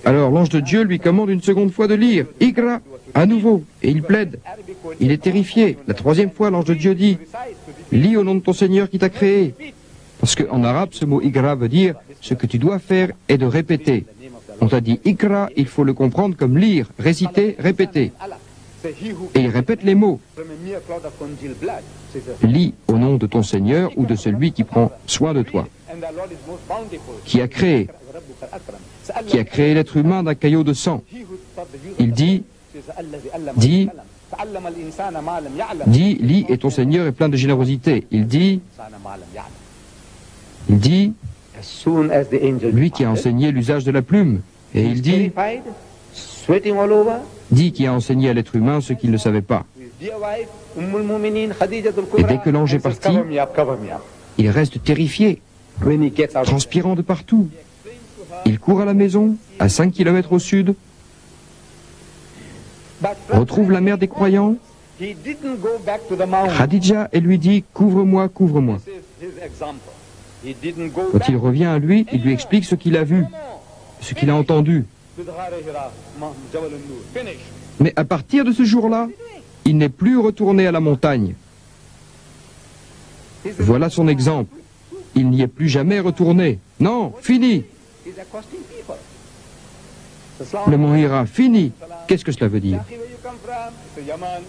Alors l'ange de Dieu lui commande une seconde fois de lire, Igra, à nouveau, et il plaide. Il est terrifié. La troisième fois, l'ange de Dieu dit, lis au nom de ton Seigneur qui t'a créé. Parce qu'en arabe, ce mot Igra veut dire, ce que tu dois faire est de répéter. On t'a dit Ikra, il faut le comprendre comme lire, réciter, répéter. Et il répète les mots. Lis au nom de ton Seigneur ou de celui qui prend soin de toi, qui a créé l'être humain d'un caillot de sang. Il dit, dit, lis et ton Seigneur est plein de générosité. Il dit, as soon as the angel lui qui a enseigné l'usage de la plume. Et il dit, terrified, sweating all over, qui a enseigné à l'être humain ce qu'il ne savait pas. his dear wife, Ummul Mu'minin, Khadijatul Et Kubra, dès que l'ange est and says, parti, cover me up. Il reste terrifié, When he gets out, transpirant de partout. Il court à la maison, à 5 kilomètres au sud, but retrouve la mère des croyants, he didn't go back to the mountain. Khadija, et lui dit, couvre-moi, couvre-moi. This is his example. He didn't go Quand back il revient à lui, il lui explique ce qu'il a vu, ce qu'il a entendu. to the Ghar Hira, Jabal al-Nur. Finish. Mais à partir de ce jour-là, il n'est plus retourné à la montagne. Voilà son exemple. Il n'y est plus jamais retourné. Non, fini. He's accosting people. Le mont Hira, fini. Qu'est-ce que cela veut dire? Where you come from? It's Yaman.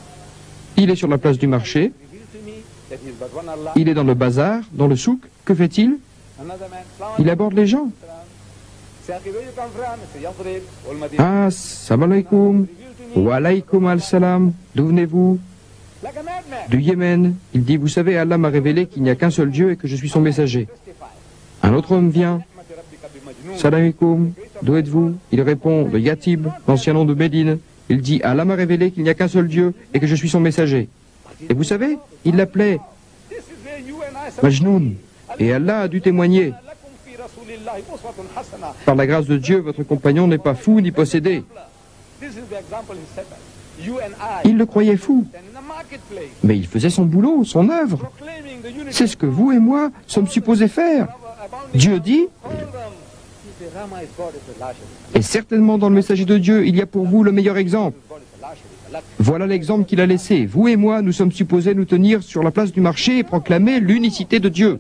Il est sur la place du marché, Revealed to me that he's but one Allah. il est dans le bazar, dans le souk. Que fait-il? Another man. Il aborde les gens. Where you come from? It's Yathrib, Wal Madinah. Ah, salam alaikum. Wa alaykum al-salam. D'où venez-vous? Like a madman. Du Yémen. Il dit, vous savez, Allah m'a révélé qu'il n'y a qu'un seul Dieu et que je suis son messager. Un autre homme vient. Salam alaikum. D'où êtes-vous? Il répond, de Yatib, l'ancien nom de Médine. Il dit, Allah m'a révélé qu'il n'y a qu'un seul Dieu et que je suis son messager. Et vous savez, il l'appelait This is where you and I Majnoun. Et Allah a dû témoigner. lakum fi rasulillahi uswatun hasana. Par la grâce de Dieu, votre compagnon n'est pas fou ni possédé. This is the example he set us. You and I. Il le croyait fou, And in the marketplace, mais il faisait son boulot, son œuvre. proclaiming the unity C'est ce que vous et moi sommes supposés faire. abounding. Dieu dit, Call them. He said, Rama is God, is Allah sharika. et certainement dans le messager de Dieu, il y a pour vous le meilleur exemple. God is Allah sharika. Voilà l'exemple qu'il a laissé. Vous et moi, nous sommes supposés nous tenir sur la place du marché et proclamer l'unicité de Dieu.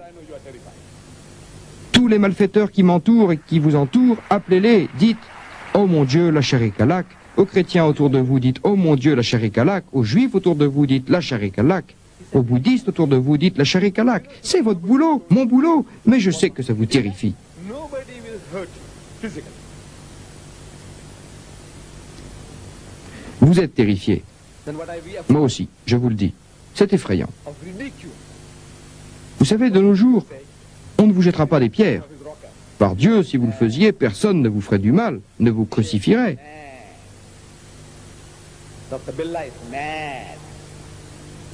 Tous les malfaiteurs qui m'entourent et qui vous entourent, appelez-les, dites « Oh mon Dieu, la sharika lak ». Aux chrétiens autour de vous, dites « Oh mon Dieu, la sharika lak ». Aux juifs autour de vous, dites « La sharika lak ». Aux bouddhistes autour de vous, dites « La sharika lak ». C'est votre boulot, mon boulot, mais je sais que ça vous terrifie. Nobody will hurt you physically. Vous êtes terrifiés. Then what I we Moi aussi, je vous le dis. C'est effrayant. of ridicule Vous savez, de nos jours, on ne vous jettera pas des pierres. of his rocker. Par Dieu, si vous le faisiez, personne ne vous ferait du mal, ne vous crucifierait. Dr. Billah is mad.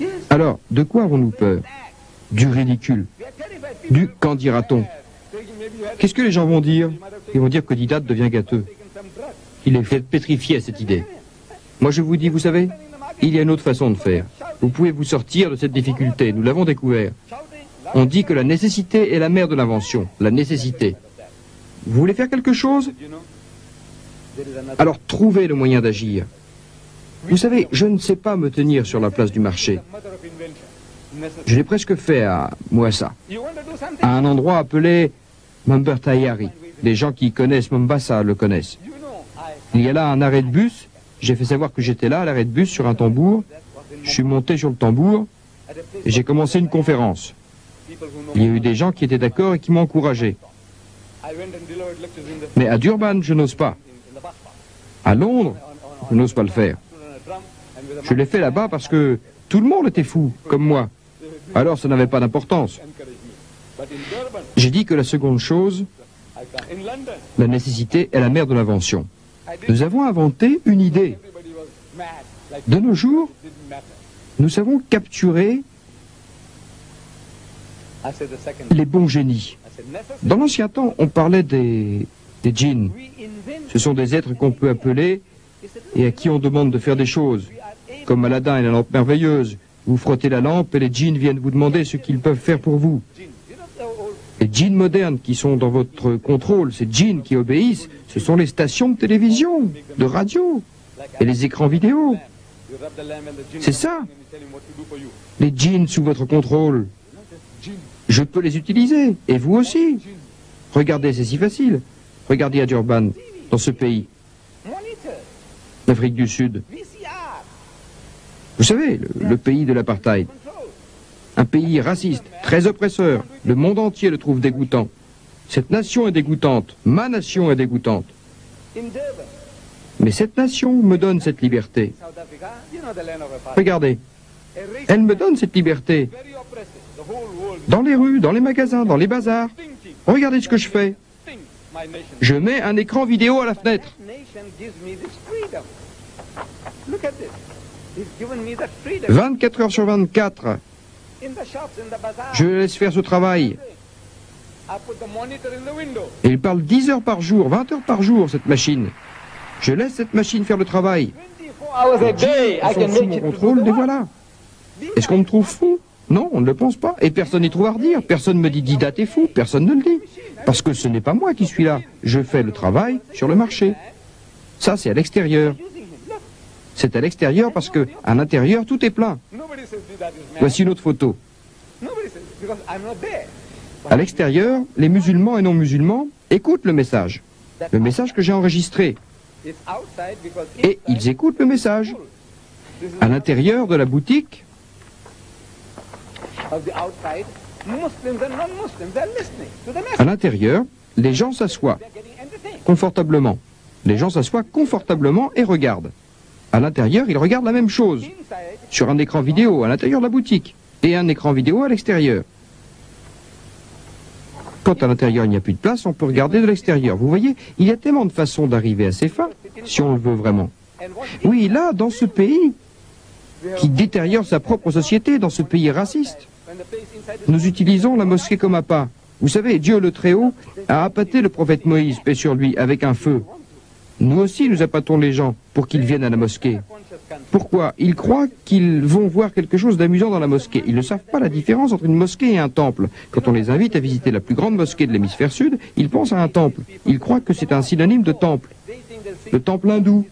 Yes, Alors, de quoi avons-nous peur? Du ridicule. we are terrified. People Du qu'en dira-t-on? thinking maybe you had Qu'est-ce que les gens vont dire? Ils vont dire que Didat devient gâteux. taken some drugs. Il est fait pétrifié à cette idée. Moi je vous dis, vous savez, il y a une autre façon de faire. Vous pouvez vous sortir de cette difficulté, nous l'avons découvert. Shouting, On dit que la nécessité est la mère de l'invention. La nécessité. Vous voulez faire quelque chose? you know, there is another Alors trouvez le moyen d'agir. Vous savez, je ne sais pas me tenir sur la place du marché. mother of invention. Necessary. Je l'ai presque fait à Mouassa, You want to do something? à un endroit appelé Mambertayari. Les gens qui connaissent Mombasa le connaissent. You know, Il y a là un arrêt de bus. J'ai fait savoir que j'étais là, à l'arrêt de bus, sur un tambour. Je suis monté sur le tambour at a place et j'ai commencé une conférence. people who know. Il y a eu des gens qui étaient d'accord et qui m'ont encouragé. I went and delivered lectures in the Mais à Durban, je n'ose pas. in the bus park. À Londres, je n'ose pas le faire. Stood on a drum and with a Je l'ai fait là-bas parce que tout le monde était fou, comme moi. Alors ça n'avait pas d'importance. encouraged me. But in Durban, J'ai dit que la seconde chose, I come. In London, la nécessité est la mère de l'invention. I did. Nous avons inventé une idée. Everybody was mad. Like De nos jours, it didn't matter. nous savons capturer I said the second. les bons génies. I said necessary. Dans l'ancien temps, on parlait des djinns. We invent. Ce sont des êtres qu'on peut appeler et à qui on demande de faire des choses. We are able. Comme Aladdin et la lampe merveilleuse. Vous frottez la lampe et les djinns viennent vous demander ce qu'ils peuvent faire pour vous. Jinn. You know the old. Les djinns modernes qui sont dans votre contrôle, ces djinns qui obéissent, ce sont les stations de télévision, de radio Like et les écrans vidéo. you rub the lamp and the jinn. C'est ça. And you tell him what to do for you. Les djinns sous votre contrôle, Jinn. je peux les utiliser, et vous aussi. Regardez, c'est si facile. Regardez à Durban, dans ce pays, Monitor. l'Afrique du Sud. VCR. Vous savez, le pays de l'apartheid. Control. Un pays raciste, très oppresseur. Le monde entier le trouve dégoûtant. Cette nation est dégoûtante. Ma nation est dégoûtante. In Durban. Mais cette nation me donne cette liberté. Regardez, elle me donne cette liberté. Dans les rues, dans les magasins, dans les bazars. Regardez ce que je fais. Je mets un écran vidéo à la fenêtre. 24 heures sur 24. Je laisse faire ce travail. Et il parle 10 heures par jour, 20 heures par jour, cette machine. Je laisse cette machine faire le travail. Ils sont sous mon contrôle, les voilà. Est-ce qu'on me trouve fou? Non, on ne le pense pas. Et personne n'y trouve à redire. Personne ne me dit Dida, t'es fou. Personne ne le dit. Parce que ce n'est pas moi qui suis là. Je fais le travail sur le marché. Ça, c'est à l'extérieur. C'est à l'extérieur parce que à l'intérieur, tout est plein. Voici une autre photo. À l'extérieur, les musulmans et non-musulmans écoutent le message que j'ai enregistré. Et ils écoutent le message. À l'intérieur de la boutique, à l'intérieur, les gens s'assoient confortablement. Les gens s'assoient confortablement et regardent. À l'intérieur, ils regardent la même chose, sur un écran vidéo à l'intérieur de la boutique, et un écran vidéo à l'extérieur. Quand à l'intérieur il n'y a plus de place, on peut regarder de l'extérieur. Vous voyez, il y a tellement de façons d'arriver à ces fins, si on le veut vraiment. Oui, là, dans ce pays, qui détériore sa propre société, dans ce pays raciste, nous utilisons la mosquée comme appât. Vous savez, Dieu le Très-Haut a appâté le prophète Moïse, paix sur lui, avec un feu. Nous aussi, nous appâtons les gens pour qu'ils viennent à la mosquée. Pourquoi? Ils croient qu'ils vont voir quelque chose d'amusant dans la mosquée. Ils ne savent pas la différence entre une mosquée et un temple. Quand on les invite à visiter la plus grande mosquée de l'hémisphère sud, ils pensent à un temple. Ils croient que c'est un synonyme de temple. Le temple hindou.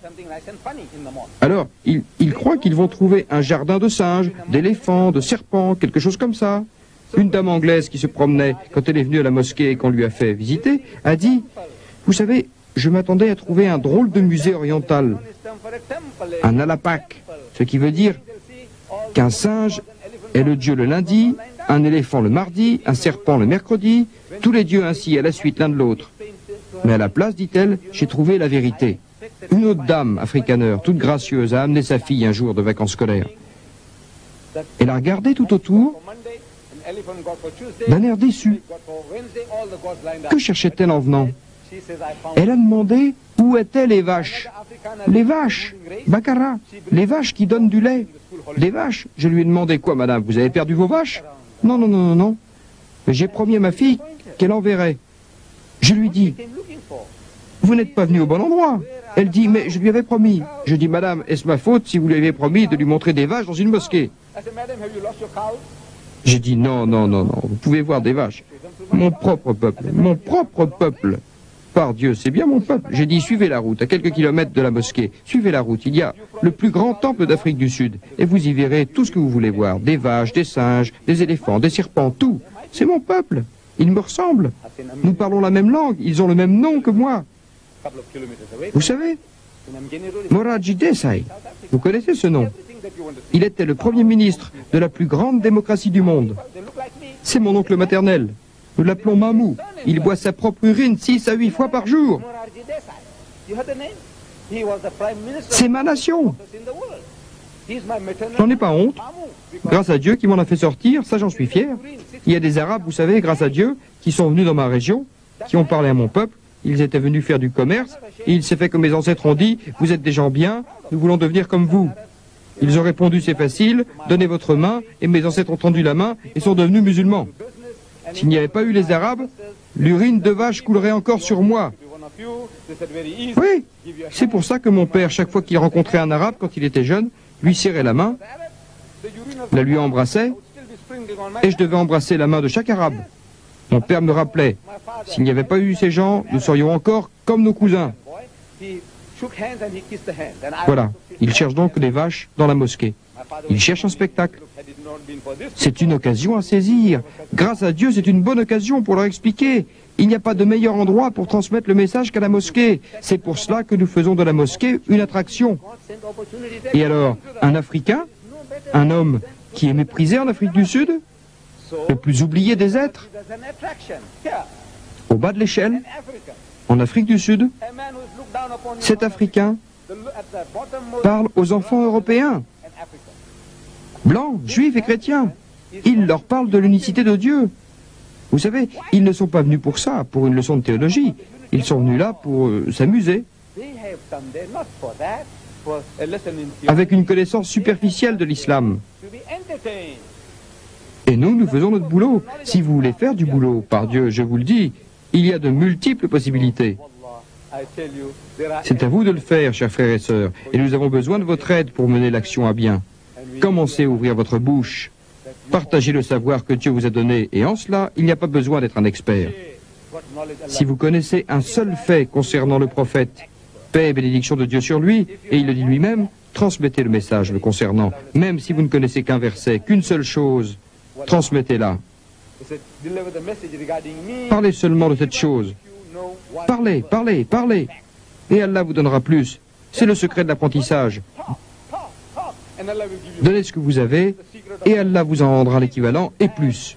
Alors, ils croient qu'ils vont trouver un jardin de singes, d'éléphants, de serpents, quelque chose comme ça. Une dame anglaise qui se promenait, quand elle est venue à la mosquée et qu'on lui a fait visiter, a dit, vous savez, je m'attendais à trouver un drôle de musée oriental, un alapak, ce qui veut dire qu'un singe est le dieu le lundi, un éléphant le mardi, un serpent le mercredi, tous les dieux ainsi à la suite l'un de l'autre. Mais à la place, dit-elle, j'ai trouvé la vérité. Une autre dame, africaneur, toute gracieuse, a amené sa fille un jour de vacances scolaires. Elle a regardé tout autour, d'un air déçu. Que cherchait-elle en venant? Elle a demandé où étaient les vaches. Les vaches, Baccarat, les vaches qui donnent du lait. Les vaches. Je lui ai demandé quoi, madame? Vous avez perdu vos vaches? Non, non, non, non, non. J'ai promis à ma fille qu'elle enverrait. Je lui dis, vous n'êtes pas venu au bon endroit. Elle dit, mais je lui avais promis. Je dis, madame, est-ce ma faute si vous lui avez promis de lui montrer des vaches dans une mosquée? J'ai dit, non, non, non, non, vous pouvez voir des vaches. Mon propre peuple, mon propre peuple. Par Dieu, c'est bien mon peuple. J'ai dit, suivez la route, à quelques kilomètres de la mosquée. Suivez la route, il y a le plus grand temple d'Afrique du Sud. Et vous y verrez tout ce que vous voulez voir. Des vaches, des singes, des éléphants, des serpents, tout. C'est mon peuple. Ils me ressemblent. Nous parlons la même langue. Ils ont le même nom que moi. Vous savez, Morarji Desai, vous connaissez ce nom? Il était le premier ministre de la plus grande démocratie du monde. C'est mon oncle maternel. Nous l'appelons Mamou. Il boit sa propre urine 6 à 8 fois par jour. C'est ma nation. J'en ai pas honte. Grâce à Dieu qui m'en a fait sortir, ça j'en suis fier. Il y a des Arabes, vous savez, grâce à Dieu, qui sont venus dans ma région, qui ont parlé à mon peuple. Ils étaient venus faire du commerce, et il s'est fait comme mes ancêtres ont dit, vous êtes des gens bien, nous voulons devenir comme vous. Ils ont répondu, c'est facile, donnez votre main, et mes ancêtres ont tendu la main et sont devenus musulmans. S'il n'y avait pas eu les Arabes, l'urine de vache coulerait encore sur moi. Oui, c'est pour ça que mon père, chaque fois qu'il rencontrait un Arabe, quand il était jeune, lui serrait la main, la lui embrassait, et je devais embrasser la main de chaque Arabe. Mon père me rappelait, s'il n'y avait pas eu ces gens, nous serions encore comme nos cousins. Voilà, il cherche donc des vaches dans la mosquée. Il cherche un spectacle. C'est une occasion à saisir. Grâce à Dieu, c'est une bonne occasion pour leur expliquer. Il n'y a pas de meilleur endroit pour transmettre le message qu'à la mosquée. C'est pour cela que nous faisons de la mosquée une attraction. Et alors, un Africain, un homme qui est méprisé en Afrique du Sud, le plus oublié des êtres, au bas de l'échelle, en Afrique du Sud, cet Africain parle aux enfants européens, blancs, juifs et chrétiens. Il leur parle de l'unicité de Dieu. Vous savez, ils ne sont pas venus pour ça, pour une leçon de théologie. Ils sont venus là pour s'amuser, avec une connaissance superficielle de l'islam. Et nous faisons notre boulot. Si vous voulez faire du boulot, par Dieu, je vous le dis, il y a de multiples possibilités. C'est à vous de le faire, chers frères et sœurs, et nous avons besoin de votre aide pour mener l'action à bien. Commencez à ouvrir votre bouche. Partagez le savoir que Dieu vous a donné, et en cela, il n'y a pas besoin d'être un expert. Si vous connaissez un seul fait concernant le prophète, paix et bénédiction de Dieu sur lui, et il le dit lui-même, transmettez le message le concernant. Même si vous ne connaissez qu'un verset, qu'une seule chose, transmettez-la. Parlez seulement de cette chose. Parlez, parlez, parlez. Et Allah vous donnera plus. C'est le secret de l'apprentissage. Donnez ce que vous avez, et Allah vous en rendra l'équivalent et plus.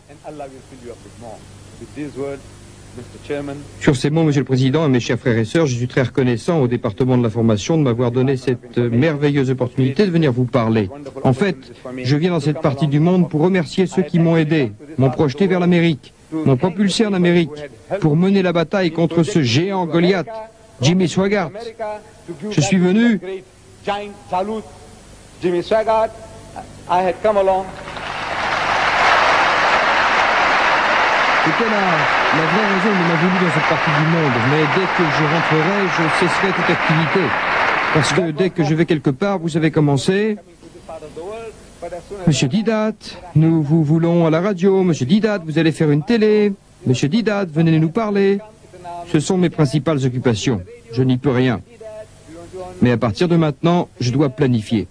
Sur ces mots, Monsieur le Président et mes chers frères et sœurs, je suis très reconnaissant au département de l'information de m'avoir donné cette merveilleuse opportunité de venir vous parler. En fait, je viens dans cette partie du monde pour remercier ceux qui m'ont aidé, m'ont projeté vers l'Amérique, m'ont propulsé en Amérique, pour mener la bataille contre ce géant Goliath, Jimmy Swaggart. Je suis venu... Jimmy Swaggart, I had come along. C'était la vraie raison de ma venue dans cette partie du monde. Mais dès que je rentrerai, je cesserai toute activité. Parce que dès que je vais quelque part, vous savez comment c'est. Monsieur Didat, nous vous voulons à la radio. Monsieur Didat, vous allez faire une télé. Monsieur Didat, venez nous parler. Ce sont mes principales occupations. Je n'y peux rien. Mais à partir de maintenant, je dois planifier.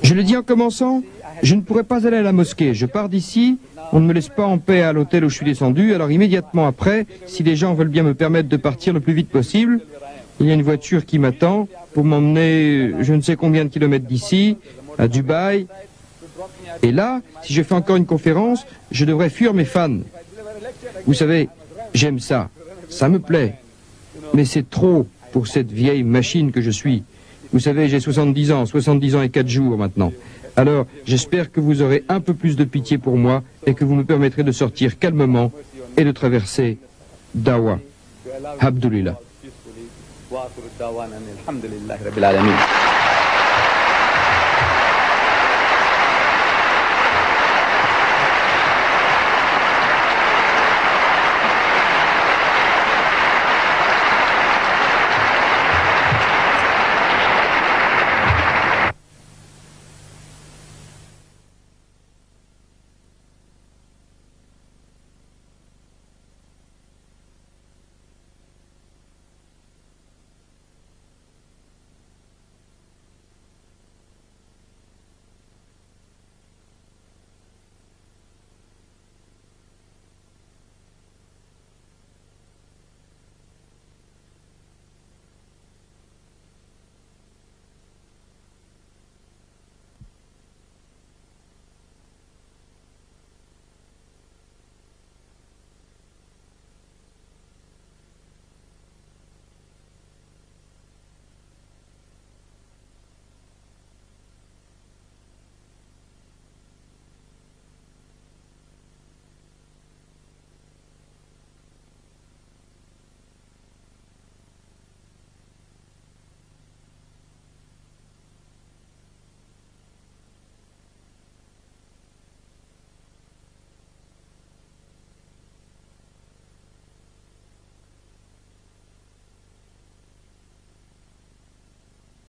Je le dis en commençant, je ne pourrai pas aller à la mosquée. Je pars d'ici, on ne me laisse pas en paix à l'hôtel où je suis descendu, alors immédiatement après, si les gens veulent bien me permettre de partir le plus vite possible, il y a une voiture qui m'attend pour m'emmener je ne sais combien de kilomètres d'ici, à Dubaï. Et là, si je fais encore une conférence, je devrais fuir mes fans. Vous savez, j'aime ça, ça me plaît, mais c'est trop pour cette vieille machine que je suis. Vous savez, j'ai 70 ans et 4 jours maintenant. Alors, j'espère que vous aurez un peu plus de pitié pour moi et que vous me permettrez de sortir calmement et de traverser Dawa. Abdulillah.